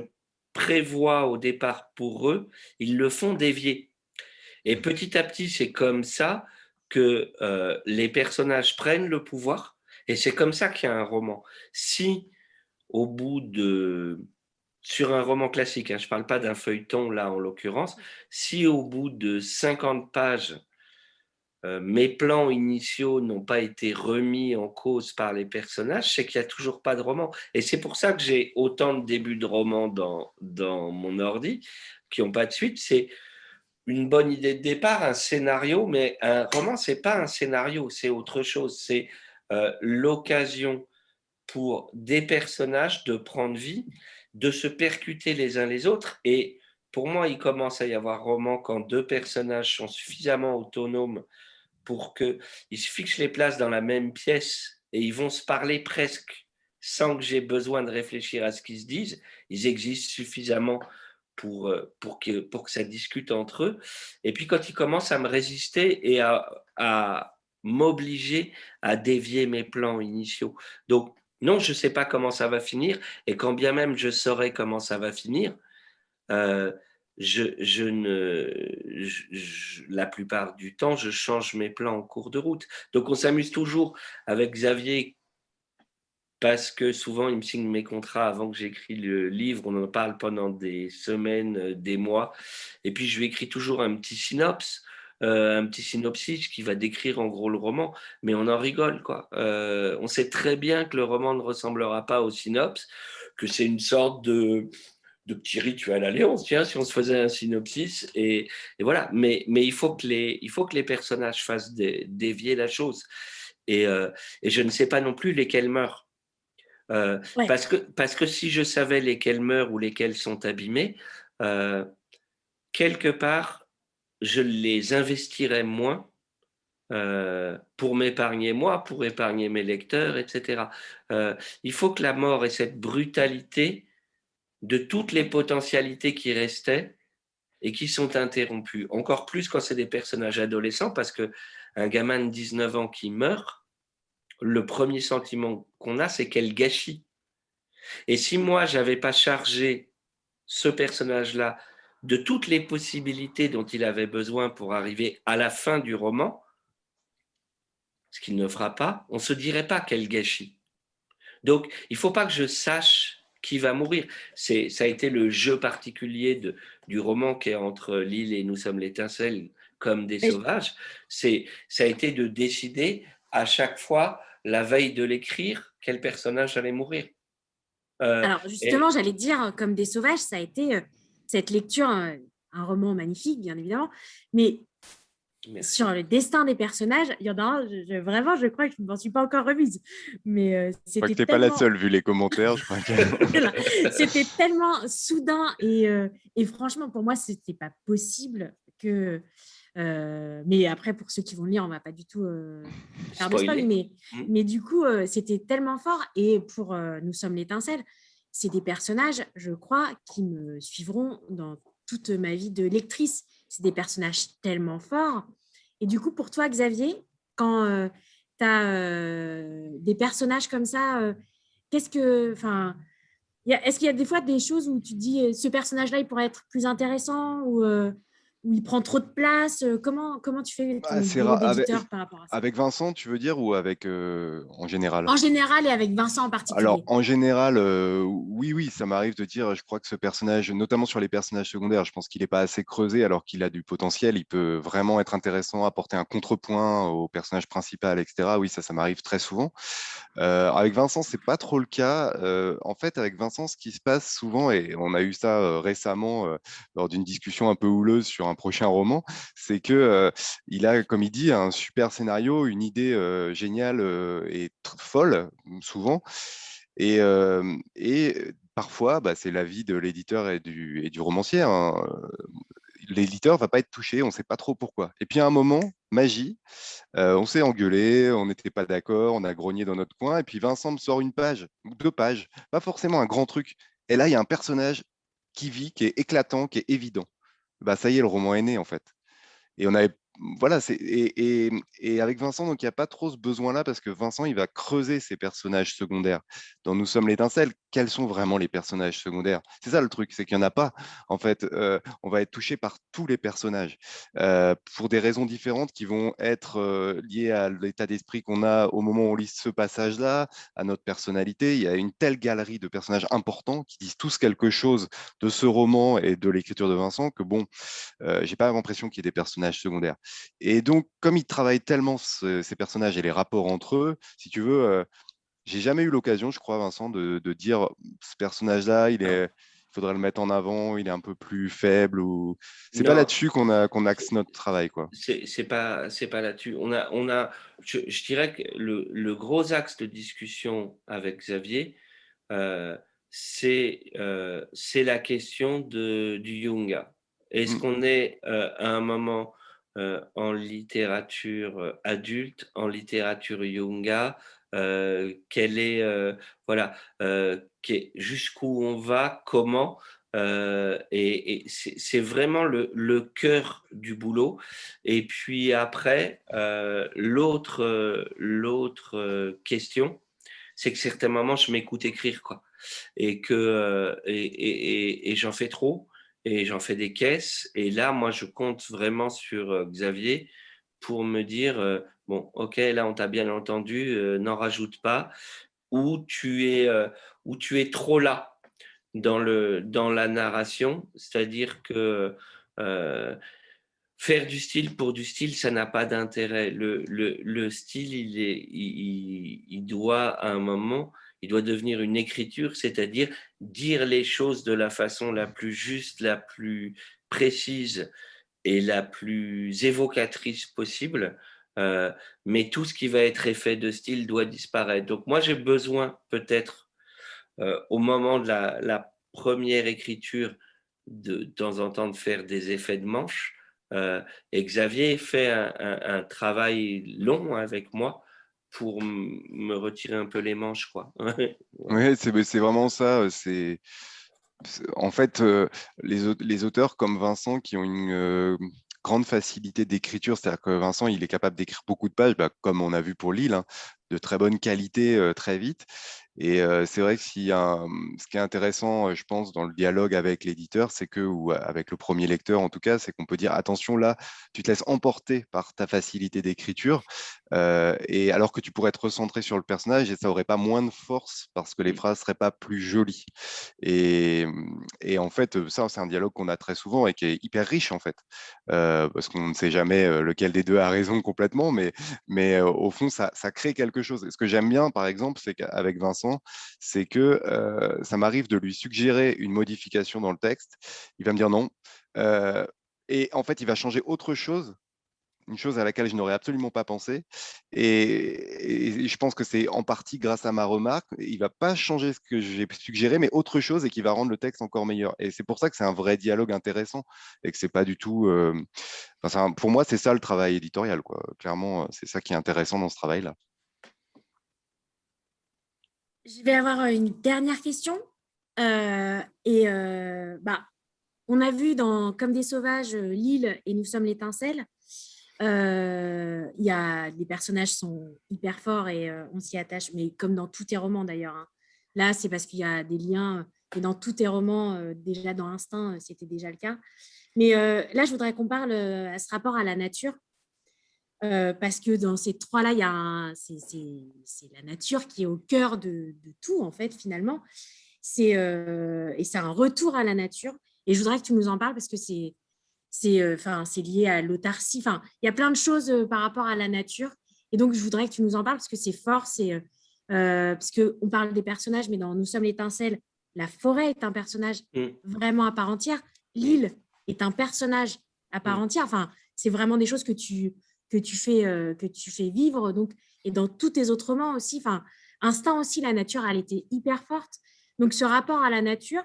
prévois au départ pour eux, ils le font dévier. Et petit à petit, c'est comme ça que les personnages prennent le pouvoir, et c'est comme ça qu'il y a un roman. Si au bout de sur un roman classique, hein, je ne parle pas d'un feuilleton là en l'occurrence, si au bout de 50 pages, mes plans initiaux n'ont pas été remis en cause par les personnages, c'est qu'il y a toujours pas de roman, et c'est pour ça que j'ai autant de débuts de romans dans mon ordi qui ont pas de suite. C'est une bonne idée de départ, un scénario, mais un roman, c'est pas un scénario, c'est autre chose. C'est l'occasion pour des personnages de prendre vie, de se percuter les uns les autres. Et pour moi, il commence à y avoir roman quand deux personnages sont suffisamment autonomes pour qu'il suffit que je les place dans la même pièce et ils vont se parler presque sans que j'ai besoin de réfléchir à ce qu'ils se disent. Ils existent suffisamment pour que ça discute entre eux. Et puis quand ils commencent à me résister et à m'obliger à dévier mes plans initiaux. Donc non, je ne sais pas comment ça va finir, et quand bien même je saurais comment ça va finir, je ne la plupart du temps, je change mes plans en cours de route. Donc on s'amuse toujours avec Xavier, parce que souvent il me signe mes contrats avant que j'écris le livre, on en parle pendant des semaines, des mois, et puis je lui écris toujours un petit synopsis qui va décrire en gros le roman, mais on en rigole, quoi. On sait très bien que le roman ne ressemblera pas au synopsis, que c'est une sorte de petit rituel. Allez, on se tient si on se faisait un synopsis, et voilà. Mais il faut que les personnages fassent dévier la chose. Et je ne sais pas non plus lesquels meurent. Ouais. Parce que si je savais lesquels meurent ou lesquels sont abîmés, quelque part, je les investirais moins, pour m'épargner moi, pour épargner mes lecteurs, etc. Il faut que la mort ait cette brutalité de toutes les potentialités qui restaient et qui sont interrompues. Encore plus quand c'est des personnages adolescents, parce que un gamin de 19 ans qui meurt, le premier sentiment qu'on a, c'est quel gâchis. Et si moi, j'avais pas chargé ce personnage-là de toutes les possibilités dont il avait besoin pour arriver à la fin du roman, ce qu'il ne fera pas, on ne se dirait pas quel gâchis. Donc, il ne faut pas que je sache qui va mourir. Ça a été le jeu particulier du roman qui est entre l'île et Nous sommes l'étincelle, comme des sauvages. Ça a été de décider à chaque fois, la veille de l'écrire, quel personnage allait mourir. Alors justement, j'allais dire, comme des sauvages, ça a été cette lecture, un roman magnifique, bien évidemment, mais Merci. sur le destin des personnages. Il y en a un, vraiment, je crois que je ne m'en suis pas encore remise. Mais Je crois que c'était tu n'es pas la tellement... seule, vu les commentaires. Je crois que... Voilà. C'était tellement soudain et franchement, pour moi, c'était pas possible que. Mais après, pour ceux qui vont le lire, on va pas du tout faire de spoil. Spoiler. Mais du coup, c'était tellement fort. Et pour Nous sommes l'étincelle, c'est des personnages, je crois, qui me suivront dans toute ma vie de lectrice. C'est des personnages tellement forts. Et du coup, pour toi, Xavier, quand tu as des personnages comme ça, qu'est-ce que. Enfin, est-ce qu'il y a des fois des choses où tu te dis ce personnage-là, il pourrait être plus intéressant ou il prend trop de place comment tu fais Bah, ton boulot d'éditeur par rapport à ça? avec Vincent, tu veux dire, ou avec en général? En général et avec Vincent en Alors, particulier. en général, oui, ça m'arrive de dire, je crois que ce personnage, notamment sur les personnages secondaires, je pense qu'il n'est pas assez creusé alors qu'il a du potentiel. Il peut vraiment être intéressant, apporter un contrepoint au personnage principal, etc. Oui, ça m'arrive très souvent. Avec Vincent, c'est pas trop le cas. En fait, avec Vincent, ce qui se passe souvent, et on a eu ça récemment lors d'une discussion un peu houleuse sur un prochain roman, c'est que il a, comme il dit, un super scénario, une idée géniale et folle, souvent. Et parfois, bah, c'est l'avis de l'éditeur et du romancier, hein. L'éditeur va pas être touché, on ne sait pas trop pourquoi. Et puis à un moment, magie, on s'est engueulé, on n'était pas d'accord, on a grogné dans notre coin, et puis Vincent me sort une page, ou 2 pages, pas forcément un grand truc. Et là, il y a un personnage qui vit, qui est éclatant, qui est évident. Bah, ça y est, le roman est né, en fait. Et on avait, voilà, et avec Vincent, donc il n'y a pas trop ce besoin-là parce que Vincent, il va creuser ses personnages secondaires. Dans Nous sommes l'étincelle, quels sont vraiment les personnages secondaires? C'est ça le truc, c'est qu'il n'y en a pas. En fait, on va être touché par tous les personnages pour des raisons différentes qui vont être liées à l'état d'esprit qu'on a au moment où on lit ce passage-là, à notre personnalité. Il y a une telle galerie de personnages importants qui disent tous quelque chose de ce roman et de l'écriture de Vincent que bon, j'ai pas l'impression qu'il y ait des personnages secondaires. Et donc, comme il travaille tellement ces personnages et les rapports entre eux, si tu veux, j'ai jamais eu l'occasion, je crois, Vincent, de dire ce personnage-là, il faudrait le mettre en avant, il est un peu plus faible ou c'est pas Non, là-dessus qu'on axe notre travail, quoi. c'est pas là-dessus. Je dirais que le gros axe de discussion avec Xavier, euh, c'est la question du Junga. Est-ce Mm. qu'on est à un moment en littérature adulte, en littérature Junga, quelle est, voilà, jusqu'où on va, comment, et c'est vraiment le cœur du boulot. Et puis après, l'autre question, c'est que certains moments, je m'écoute écrire, quoi. Et j'en fais trop, et j'en fais des caisses. Et là, moi, je compte vraiment sur Xavier pour me dire, bon, ok, là, on t'a bien entendu, n'en rajoute pas, ou ou tu es trop là dans la narration, c'est-à-dire que euh, faire du style pour du style, ça n'a pas d'intérêt. Le style, il doit, à un moment, il doit devenir une écriture, c'est-à-dire dire les choses de la façon la plus juste, la plus précise et la plus évocatrice possible. Mais tout ce qui va être effet de style doit disparaître. Donc moi, j'ai besoin peut-être, au moment de la première écriture, de temps en temps de faire des effets de manche. Et Xavier fait un travail long avec moi pour me retirer un peu les manches, quoi. Voilà. Ouais, c'est vraiment ça. En fait, les auteurs comme Vincent qui ont une grande facilité d'écriture, c'est-à-dire que Vincent, il est capable d'écrire beaucoup de pages, bah, comme on a vu pour Lille, hein, de très bonne qualité très vite. Et c'est vrai que ce qui est intéressant, je pense, dans le dialogue avec l'éditeur, c'est que, ou avec le premier lecteur en tout cas, c'est qu'on peut dire, attention, là, tu te laisses emporter par ta facilité d'écriture, et alors que tu pourrais être recentré sur le personnage et ça aurait pas moins de force parce que les phrases seraient pas plus jolies. Et, et en fait, ça, c'est un dialogue qu'on a très souvent et qui est hyper riche, en fait, parce qu'on ne sait jamais lequel des deux a raison complètement, mais au fond, ça crée quelque chose. Et ce que j'aime bien, par exemple, c'est qu'avec Vincent, c'est que ça m'arrive de lui suggérer une modification dans le texte. Il va me dire non. Euh, et en fait, il va changer autre chose une chose à laquelle je n'aurais absolument pas pensé. Et je pense que c'est en partie grâce à ma remarque. Il ne va pas changer ce que j'ai suggéré, mais autre chose et qui va rendre le texte encore meilleur. Et c'est pour ça que c'est un vrai dialogue intéressant et que c'est pas du tout. Pour moi, c'est ça le travail éditorial, quoi. Clairement, c'est ça qui est intéressant dans ce travail-là. Je vais avoir une dernière question. On a vu dans Comme des sauvages, L'île et Nous sommes l'étincelle. Il y a, les personnages sont hyper forts et on s'y attache, mais comme dans tous tes romans d'ailleurs, hein. Là, c'est parce qu'il y a des liens, et dans tous tes romans, déjà dans Instinct, c'était déjà le cas. Mais là, je voudrais qu'on parle à ce rapport à la nature. Parce que dans ces trois-là, c'est la nature qui est au cœur de tout, en fait, finalement. Et c'est un retour à la nature. Et je voudrais que tu nous en parles parce que c'est lié à l'autarcie. Enfin, il y a plein de choses par rapport à la nature. Et donc, je voudrais que tu nous en parles parce que c'est fort. Parce qu'on parle des personnages, mais dans Nous sommes l'étincelle, la forêt est un personnage vraiment à part entière. L'île est un personnage à part entière. Enfin, c'est vraiment des choses que tu fais vivre. Donc, et dans tous tes autres romans aussi. Enfin, Instinct aussi, la nature, elle était hyper forte. Donc, ce rapport à la nature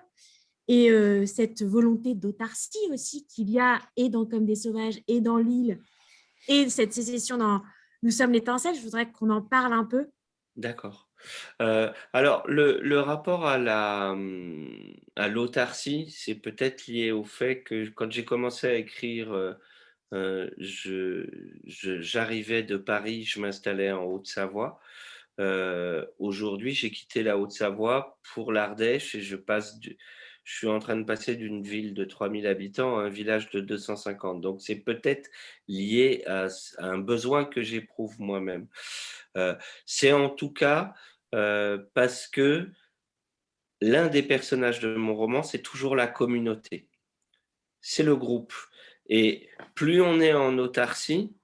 et cette volonté d'autarcie aussi qu'il y a et dans Comme des sauvages et dans L'île et cette sécession dans Nous sommes l'étincelle, je voudrais qu'on en parle un peu. D'accord. Alors, le rapport à l'autarcie, c'est peut-être lié au fait que quand j'ai commencé à écrire, j'arrivais de Paris, je m'installais en Haute-Savoie. Aujourd'hui, j'ai quitté la Haute-Savoie pour l'Ardèche et je suis en train de passer d'une ville de 3000 habitants à un village de 250. Donc, c'est peut-être lié à un besoin que j'éprouve moi-même. C'est en tout cas parce que l'un des personnages de mon roman, c'est toujours la communauté, c'est le groupe. Et plus on est en autarcie,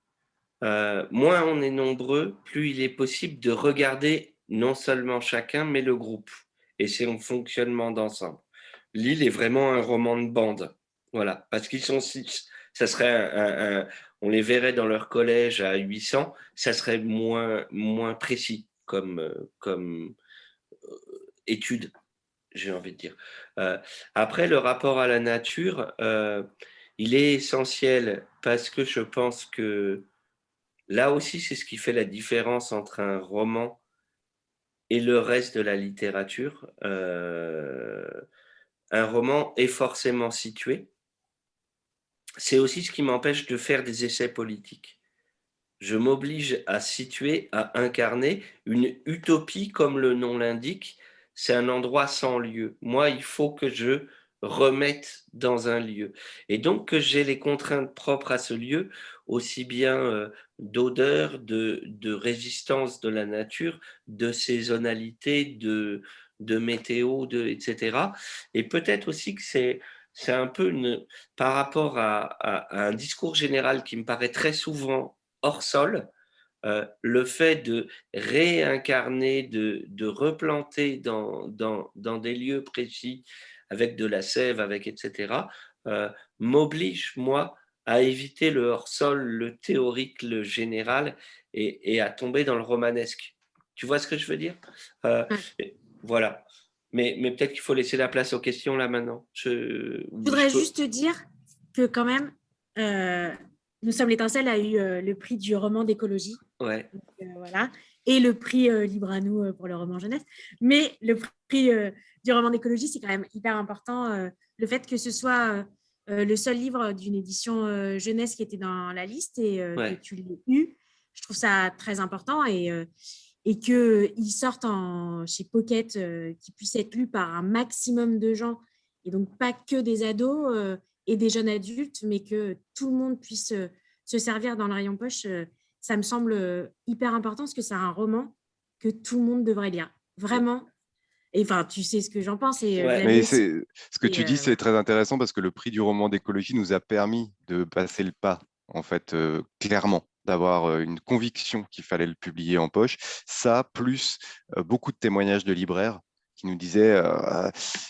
moins on est nombreux, plus il est possible de regarder non seulement chacun, mais le groupe. Et c'est un fonctionnement d'ensemble. L'île est vraiment un roman de bande. Voilà, parce qu'ils sont six. Ça serait on les verrait dans leur collège à 800, ça serait moins précis comme étude, j'ai envie de dire. Après, le rapport à la nature, il est essentiel parce que je pense que là aussi, c'est ce qui fait la différence entre un roman et le reste de la littérature. Un roman est forcément situé. C'est aussi ce qui m'empêche de faire des essais politiques. Je m'oblige à situer, à incarner une utopie, comme le nom l'indique. C'est un endroit sans lieu. Moi, il faut que je remette dans un lieu. Et donc que j'ai les contraintes propres à ce lieu, aussi bien d'odeur, de résistance de la nature, de saisonnalité, de météo, etc. Et peut-être aussi que c'est un peu par rapport à un discours général qui me paraît très souvent hors sol, le fait de réincarner, de replanter dans des lieux précis, avec de la sève, avec etc., m'oblige, moi, à éviter le hors-sol, le théorique, le général, et à tomber dans le romanesque. Tu vois ce que je veux dire? Voilà. Mais peut-être qu'il faut laisser la place aux questions là maintenant. Je voudrais juste te dire que quand même, Nous sommes l'étincelle a eu le prix du roman d'écologie. Ouais. Donc, voilà. Et le prix Libre à nous pour le roman jeunesse. Mais le prix du roman d'écologie, c'est quand même hyper important. Le fait que ce soit le seul livre d'une édition jeunesse qui était dans la liste et que tu l'aies eu, je trouve ça très important. Et qu'il sorte chez Pocket, qu'il puisse être lu par un maximum de gens, et donc pas que des ados et des jeunes adultes, mais que tout le monde puisse se servir dans le rayon poche, ça me semble hyper important parce que c'est un roman que tout le monde devrait lire. Vraiment. Et enfin, tu sais ce que j'en pense. Et mais ce que tu dis, c'est très intéressant parce que le prix du roman d'écologie nous a permis de passer le pas, en fait, clairement, d'avoir une conviction qu'il fallait le publier en poche. Ça, plus beaucoup de témoignages de libraires qui nous disait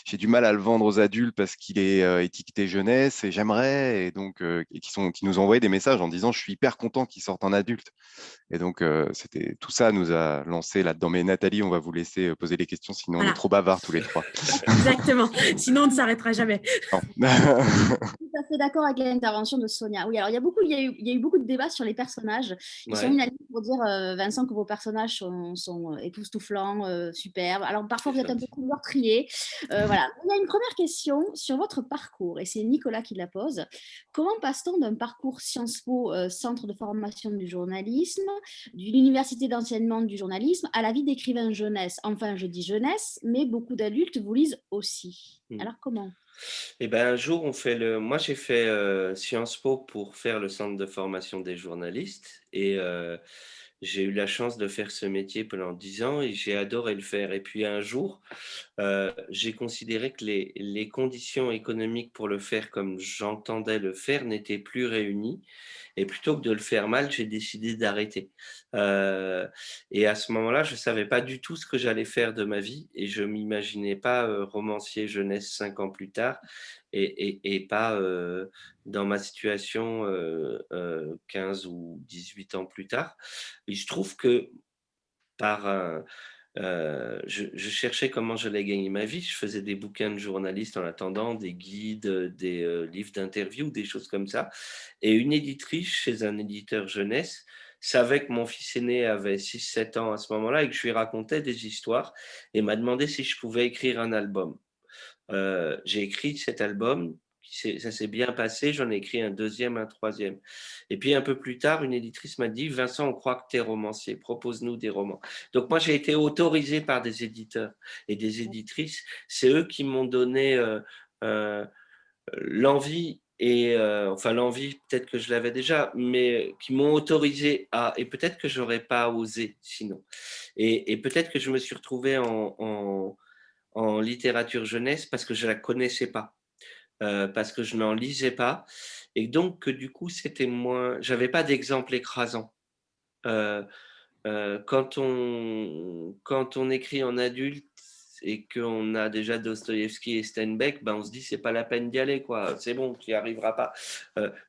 j'ai du mal à le vendre aux adultes parce qu'il est étiqueté jeunesse et j'aimerais, et donc qui nous ont envoyé des messages en disant je suis hyper content qu'il sorte en adulte. Et donc c'était tout ça nous a lancé là-dedans. Mais Nathalie, on va vous laisser poser les questions, sinon on est trop bavards tous les trois. Exactement, sinon on ne s'arrêtera jamais. Tout à fait d'accord avec l'intervention de Sonia. Oui, alors il y a eu beaucoup de débats sur les personnages. Ils sont Ouais. unanimes pour dire, Vincent, que vos personnages sont époustouflants, superbes. Alors parfois, vous êtes un peu meurtrier. Voilà. Il y a une première question sur votre parcours, et c'est Nicolas qui la pose. Comment passe-t-on d'un parcours Sciences Po, centre de formation du journalisme, d'une université d'enseignement du journalisme, à la vie d'écrivain jeunesse? Enfin, je dis jeunesse, mais beaucoup d'adultes vous lisent aussi. Alors comment? Et ben un jour, moi j'ai fait Sciences Po pour faire le centre de formation des journalistes et j'ai eu la chance de faire ce métier pendant 10 ans et j'ai adoré le faire. Et puis un jour, j'ai considéré que les conditions économiques pour le faire comme j'entendais le faire n'étaient plus réunies. Et plutôt que de le faire mal, j'ai décidé d'arrêter. Et à ce moment-là, je ne savais pas du tout ce que j'allais faire de ma vie et je ne m'imaginais pas romancier jeunesse 5 ans plus tard et pas dans ma situation 15 ou 18 ans plus tard. Il se trouve que par un, je cherchais comment j'allais gagner ma vie. Je faisais des bouquins de journalistes en attendant, des guides, des livres d'interview, des choses comme ça. Et une éditrice chez un éditeur jeunesse savait que mon fils aîné avait 6-7 ans à ce moment-là et que je lui racontais des histoires et m'a demandé si je pouvais écrire un album. J'ai écrit cet album, ça s'est bien passé, j'en ai écrit un deuxième, un troisième. Et puis un peu plus tard, une éditrice m'a dit, Vincent, on croit que tu es romancier, propose-nous des romans. Donc moi, j'ai été autorisé par des éditeurs et des éditrices. C'est eux qui m'ont donné l'envie, enfin l'envie, peut-être que je l'avais déjà, mais qui m'ont autorisé à, et peut-être que j'aurais pas osé sinon. Et peut-être que je me suis retrouvé en littérature jeunesse parce que je la connaissais pas, parce que je n'en lisais pas et donc que du coup c'était moins, j'avais pas d'exemple écrasant. Euh, quand on écrit en adulte et qu'on a déjà Dostoïevski et Steinbeck, ben on se dit c'est pas la peine d'y aller quoi, c'est bon, tu n'y arriveras pas.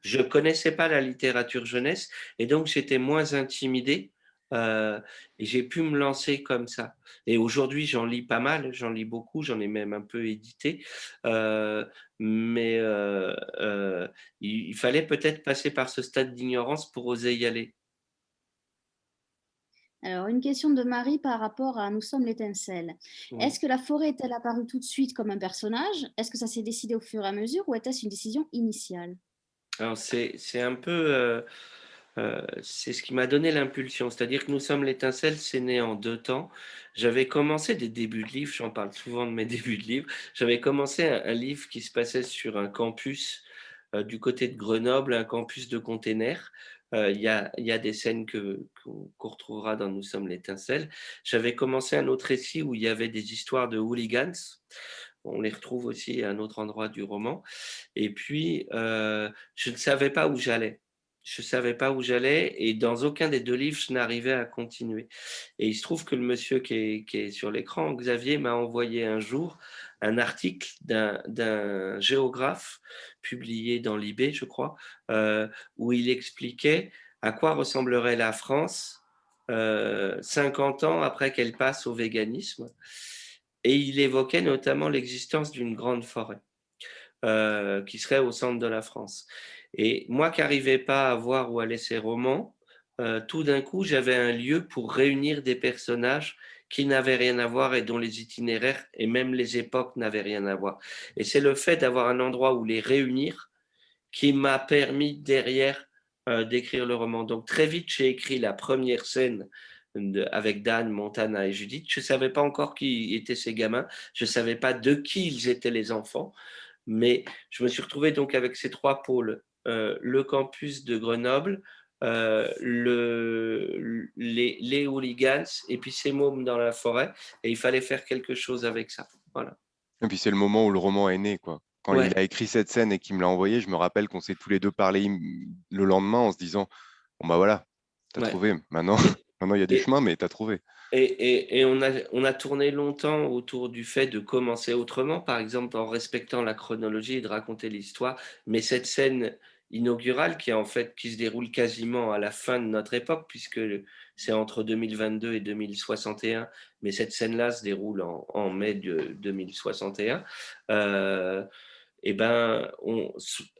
Je connaissais pas la littérature jeunesse et donc j'étais moins intimidé. Et j'ai pu me lancer comme ça. Et aujourd'hui, j'en lis pas mal, j'en lis beaucoup, j'en ai même un peu édité. Mais il fallait peut-être passer par ce stade d'ignorance pour oser y aller. Alors, une question de Marie par rapport à Nous sommes l'étincelle. Oui. Est-ce que la forêt est-elle apparue tout de suite comme un personnage? Est-ce que ça s'est décidé au fur et à mesure ou était-ce une décision initiale? Alors c'est un peu, c'est ce qui m'a donné l'impulsion. C'est-à-dire que Nous sommes l'étincelle, c'est né en 2 temps. J'avais commencé des débuts de livres, j'en parle souvent de mes débuts de livres. J'avais commencé un livre qui se passait sur un campus, du côté de Grenoble, un campus de containers. Il y a des scènes qu'on retrouvera dans Nous sommes l'étincelle. J'avais commencé un autre récit où il y avait des histoires de hooligans. On les retrouve aussi à un autre endroit du roman. Et puis, je ne savais pas où j'allais. Je ne savais pas où j'allais et dans aucun des 2 livres, je n'arrivais à continuer. Et il se trouve que le monsieur qui est sur l'écran, Xavier, m'a envoyé un jour un article d'un géographe publié dans l'IB, je crois, où il expliquait à quoi ressemblerait la France 50 ans après qu'elle passe au véganisme. Et il évoquait notamment l'existence d'une grande forêt qui serait au centre de la France. Et moi qui n'arrivais pas à voir où allaient ces romans, tout d'un coup, j'avais un lieu pour réunir des personnages qui n'avaient rien à voir et dont les itinéraires et même les époques n'avaient rien à voir. Et c'est le fait d'avoir un endroit où les réunir qui m'a permis derrière d'écrire le roman. Donc très vite, j'ai écrit la première scène avec Dan, Montana et Judith. Je ne savais pas encore qui étaient ces gamins, je ne savais pas de qui ils étaient les enfants. Mais je me suis retrouvé donc avec ces 3 pôles, le campus de Grenoble, les hooligans et puis ces mômes dans la forêt. Et il fallait faire quelque chose avec ça. Voilà. Et puis c'est le moment où le roman est né, quoi. Quand Ouais, il a écrit cette scène et qu'il me l'a envoyé, je me rappelle qu'on s'est tous les deux parlé le lendemain en se disant, bon bah voilà, t'as ouais. trouvé. Maintenant, Et, maintenant il y a du et, chemin, mais t'as trouvé. Et on a tourné longtemps autour du fait de commencer autrement, par exemple en respectant la chronologie et de raconter l'histoire. Mais cette scène inaugurale qui se déroule quasiment à la fin de notre époque, puisque c'est entre 2022 et 2061, mais cette scène-là se déroule en mai de 2061. Et ben,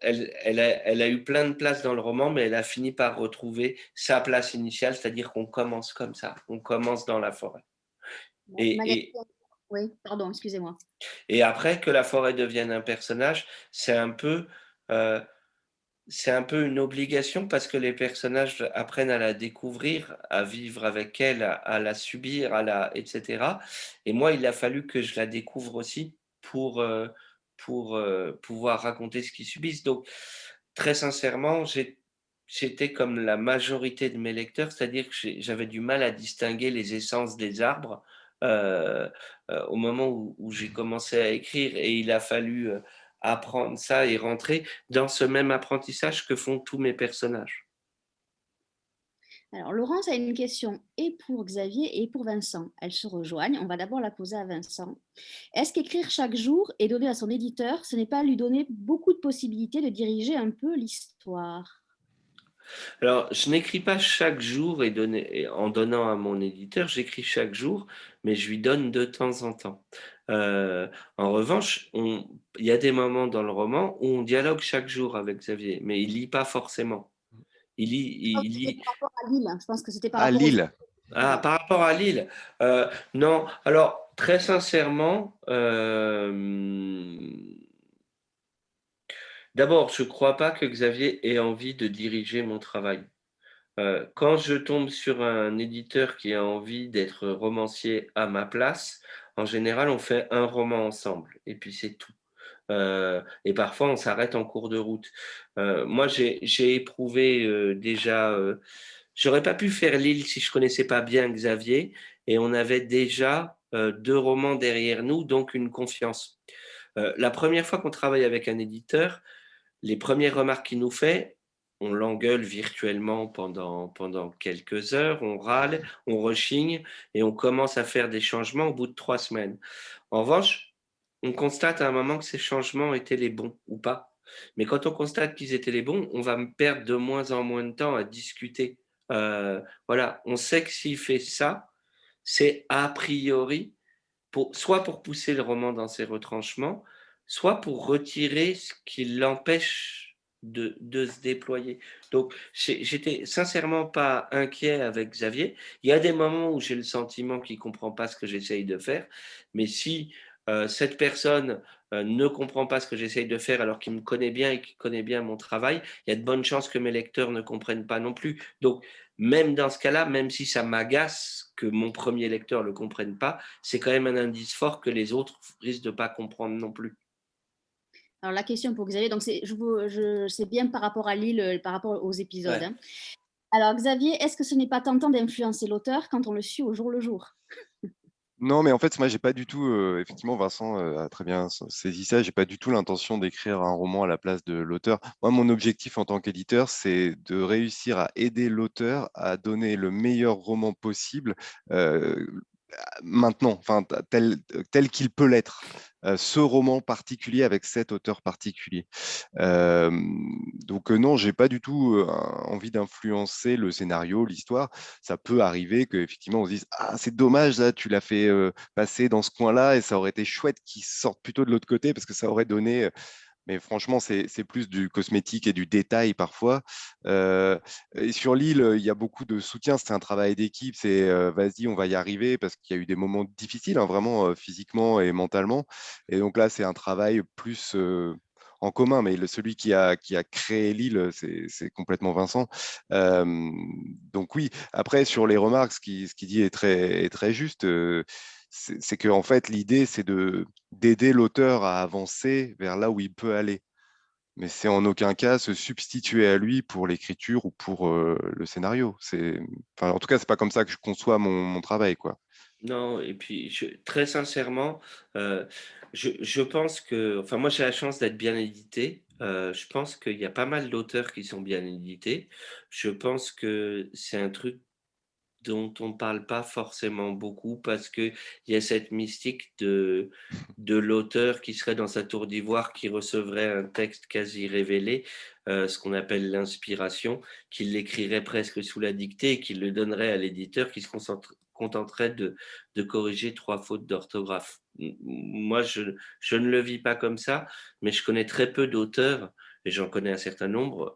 elle a eu plein de places dans le roman, mais elle a fini par retrouver sa place initiale, c'est-à-dire qu'on commence comme ça, on commence dans la forêt. Magali, Et, oui, pardon, excusez-moi. et après que la forêt devienne un personnage, euh, c'est un peu une obligation parce que les personnages apprennent à la découvrir, à vivre avec elle, à la subir, etc. Et moi, il a fallu que je la découvre aussi pour pouvoir raconter ce qu'ils subissent. Donc, très sincèrement, j'étais comme la majorité de mes lecteurs, c'est-à-dire que j'avais du mal à distinguer les essences des arbres euh, au moment où j'ai commencé à écrire, et il a fallu apprendre ça et rentrer dans ce même apprentissage que font tous mes personnages. Alors, Laurence a une question et pour Xavier et pour Vincent. Elles se rejoignent. On va d'abord la poser à Vincent. Est-ce qu'écrire chaque jour et donner à son éditeur, ce n'est pas lui donner beaucoup de possibilités de diriger un peu l'histoire? Alors, je n'écris pas chaque jour en donnant à mon éditeur, j'écris chaque jour, mais je lui donne de temps en temps. En revanche, il y a des moments dans le roman où on dialogue chaque jour avec Xavier, mais il lit pas forcément. Il lit, Je pense il que c'était lit. par rapport à Lille. Je pense que c'était par À rapport aux Lille. Ah, par rapport à Lille, non. Alors, très sincèrement, d'abord, je ne crois pas que Xavier ait envie de diriger mon travail. Quand je tombe sur un éditeur qui a envie d'être romancier à ma place, en général, on fait un roman ensemble, et puis c'est tout. Et parfois, on s'arrête en cours de route. Moi, j'ai éprouvé déjà. J'aurais pas pu faire Lille si je connaissais pas bien Xavier, et on avait déjà 2 romans derrière nous, donc une confiance. La première fois qu'on travaille avec un éditeur, les premières remarques qu'il nous fait, on l'engueule virtuellement pendant quelques heures, on râle, on rechigne et on commence à faire des changements au bout de 3 semaines. En revanche, on constate à un moment que ces changements étaient les bons ou pas. Mais quand on constate qu'ils étaient les bons, on va perdre de moins en moins de temps à discuter. Voilà, on sait que s'il fait ça, c'est a priori soit pour pousser le roman dans ses retranchements, soit pour retirer ce qui l'empêche de se déployer. Donc, j'étais sincèrement pas inquiet avec Xavier. Il y a des moments où j'ai le sentiment qu'il comprend pas ce que j'essaye de faire, mais si cette personne ne comprend pas ce que j'essaye de faire alors qu'il me connaît bien et qu'il connaît bien mon travail, il y a de bonnes chances que mes lecteurs ne comprennent pas non plus. Donc, même dans ce cas-là, même si ça m'agace que mon premier lecteur ne le comprenne pas, c'est quand même un indice fort que les autres risquent de ne pas comprendre non plus. Alors, la question pour Xavier, donc c'est bien par rapport à Lille, par rapport aux épisodes, Ouais. hein. Alors, Xavier, est-ce que ce n'est pas tentant d'influencer l'auteur quand on le suit au jour le jour? Non, mais en fait, moi, j'ai pas du tout, effectivement, Vincent a très bien saisi ça, j'ai pas du tout l'intention d'écrire un roman à la place de l'auteur. Moi, mon objectif en tant qu'éditeur, c'est de réussir à aider l'auteur à donner le meilleur roman possible, euh, maintenant, enfin, tel qu'il peut l'être, ce roman particulier avec cet auteur particulier. Euh, donc non, j'ai pas du tout envie d'influencer le scénario, l'histoire. Ça peut arriver qu'effectivement on se dise ah c'est dommage là, tu l'as fait passer dans ce coin-là et ça aurait été chouette qu'il sorte plutôt de l'autre côté parce que ça aurait donné. Mais franchement, c'est plus du cosmétique et du détail parfois. Et sur l'île, il y a beaucoup de soutien. C'est un travail d'équipe. C'est vas-y, on va y arriver parce qu'il y a eu des moments difficiles, hein, vraiment physiquement et mentalement. Et donc là, c'est un travail plus en commun. Mais celui qui a créé l'île, c'est complètement Vincent. Euh, donc oui. Après, sur les remarques, ce qu'il dit est très juste. C'est que en fait, l'idée, c'est d'aider l'auteur à avancer vers là où il peut aller. Mais c'est en aucun cas se substituer à lui pour l'écriture ou pour le scénario. Enfin, en tout cas, c'est pas comme ça que je conçois mon travail, quoi. Non, et puis très sincèrement, euh, je pense que, enfin moi j'ai la chance d'être bien édité. Je pense qu'il y a pas mal d'auteurs qui sont bien édités. Je pense que c'est un truc dont on ne parle pas forcément beaucoup parce qu'il y a cette mystique de l'auteur qui serait dans sa tour d'ivoire, qui recevrait un texte quasi révélé, ce qu'on appelle l'inspiration, qu'il l'écrirait presque sous la dictée et qu'il le donnerait à l'éditeur qui se contenterait de corriger 3 fautes d'orthographe. Moi, je ne le vis pas comme ça, mais je connais très peu d'auteurs, et j'en connais un certain nombre,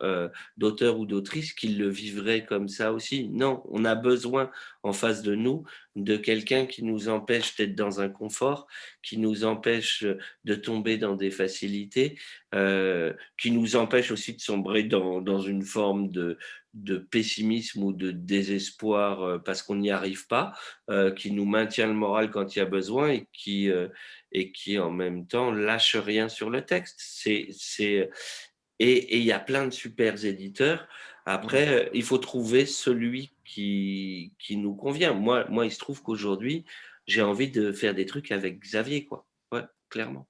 d'auteurs ou d'autrices qui le vivraient comme ça aussi. Non, on a besoin en face de nous de quelqu'un qui nous empêche d'être dans un confort, qui nous empêche de tomber dans des facilités, qui nous empêche aussi de sombrer dans une forme de pessimisme ou de désespoir parce qu'on n'y arrive pas, qui nous maintient le moral quand il y a besoin et qui en même temps lâche rien sur le texte. Et il y a plein de super éditeurs. Après, il faut trouver celui qui nous convient. Moi, il se trouve qu'aujourd'hui, j'ai envie de faire des trucs avec Xavier, quoi. Ouais, clairement.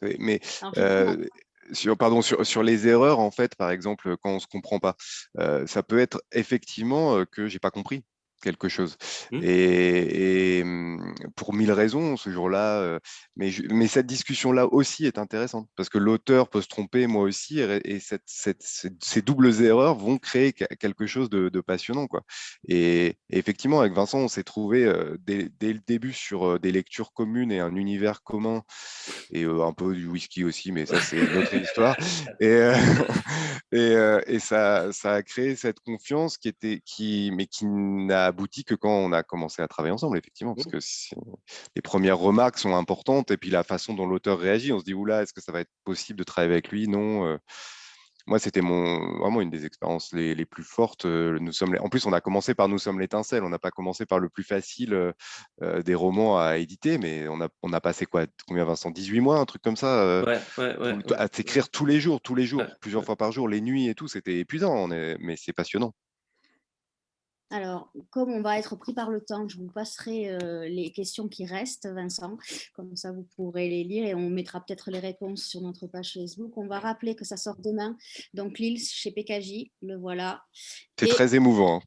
Mais Alors, sur les erreurs, en fait, par exemple, quand on ne se comprend pas, ça peut être effectivement que j'ai pas compris quelque chose. Pour 1000 raisons, ce jour-là, mais cette discussion-là aussi est intéressante parce que l'auteur peut se tromper, moi aussi, et ces doubles erreurs vont créer quelque chose de passionnant, quoi. Et effectivement, avec Vincent, on s'est trouvé dès le début sur des lectures communes et un univers commun et un peu du whisky aussi, mais ça, c'est une autre histoire. Et, et ça a créé cette confiance mais qui n'a abouti que quand on a commencé à travailler ensemble, effectivement, parce que les premières remarques sont importantes et puis la façon dont l'auteur réagit, on se dit, oula, est-ce que ça va être possible de travailler avec lui? Non. Moi, c'était vraiment une des expériences les plus fortes. En plus, on a commencé par Nous sommes l'étincelle. On n'a pas commencé par le plus facile des romans à éditer, mais on a passé combien, Vincent? 18 mois, un truc comme ça, à s'écrire tous les jours, plusieurs fois par jour, les nuits et tout. C'était épuisant, mais c'est passionnant. Alors, comme on va être pris par le temps, je vous passerai les questions qui restent, Vincent. Comme ça, vous pourrez les lire et on mettra peut-être les réponses sur notre page Facebook. On va rappeler que ça sort demain. Donc, Lille chez PKJ, le voilà. C'est très émouvant.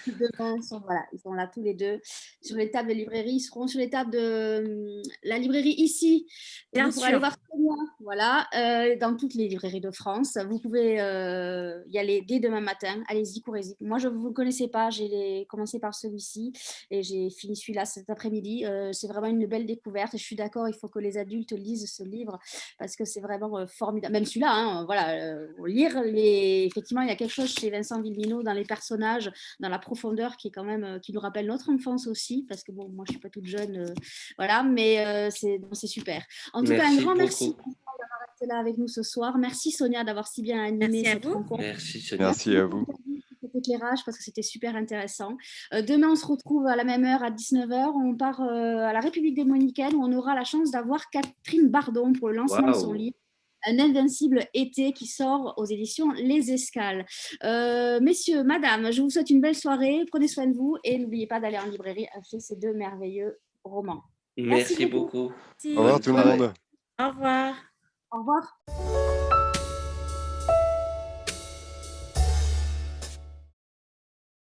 Demain, ils sont là tous les deux sur les tables de librairie. Ils seront sur les tables de la librairie ici. Bien vous pourrez sûr. aller voir Sonia, voilà, dans toutes les librairies de France. Vous pouvez y aller dès demain matin. Allez-y, courez-y. Moi, je ne vous connaissais pas. J'ai commencé par celui-ci et j'ai fini celui-là cet après-midi. C'est vraiment une belle découverte. Je suis d'accord, il faut que les adultes lisent ce livre parce que c'est vraiment formidable. Même celui-là, hein, voilà, lire effectivement, il y a quelque chose chez Vincent Villeminot dans les personnages, dans la profondeur qui est quand même qui nous rappelle notre enfance aussi, parce que bon, moi je suis pas toute jeune, voilà, mais c'est super. En tout cas, un grand merci d'avoir été là avec nous ce soir. Merci Sonia d'avoir si bien animé cette rencontre. Merci Sonia. Merci à vous. Cet éclairage parce que c'était super intéressant. Demain, on se retrouve à la même heure à 19h. On part à la République dominicaine où on aura la chance d'avoir Catherine Bardon pour le lancement de son livre. Un invincible été qui sort aux éditions Les Escales. Messieurs, madame, je vous souhaite une belle soirée. Prenez soin de vous et n'oubliez pas d'aller en librairie acheter ces 2 merveilleux romans. Merci beaucoup. Au revoir tout le monde. Au revoir. Au revoir.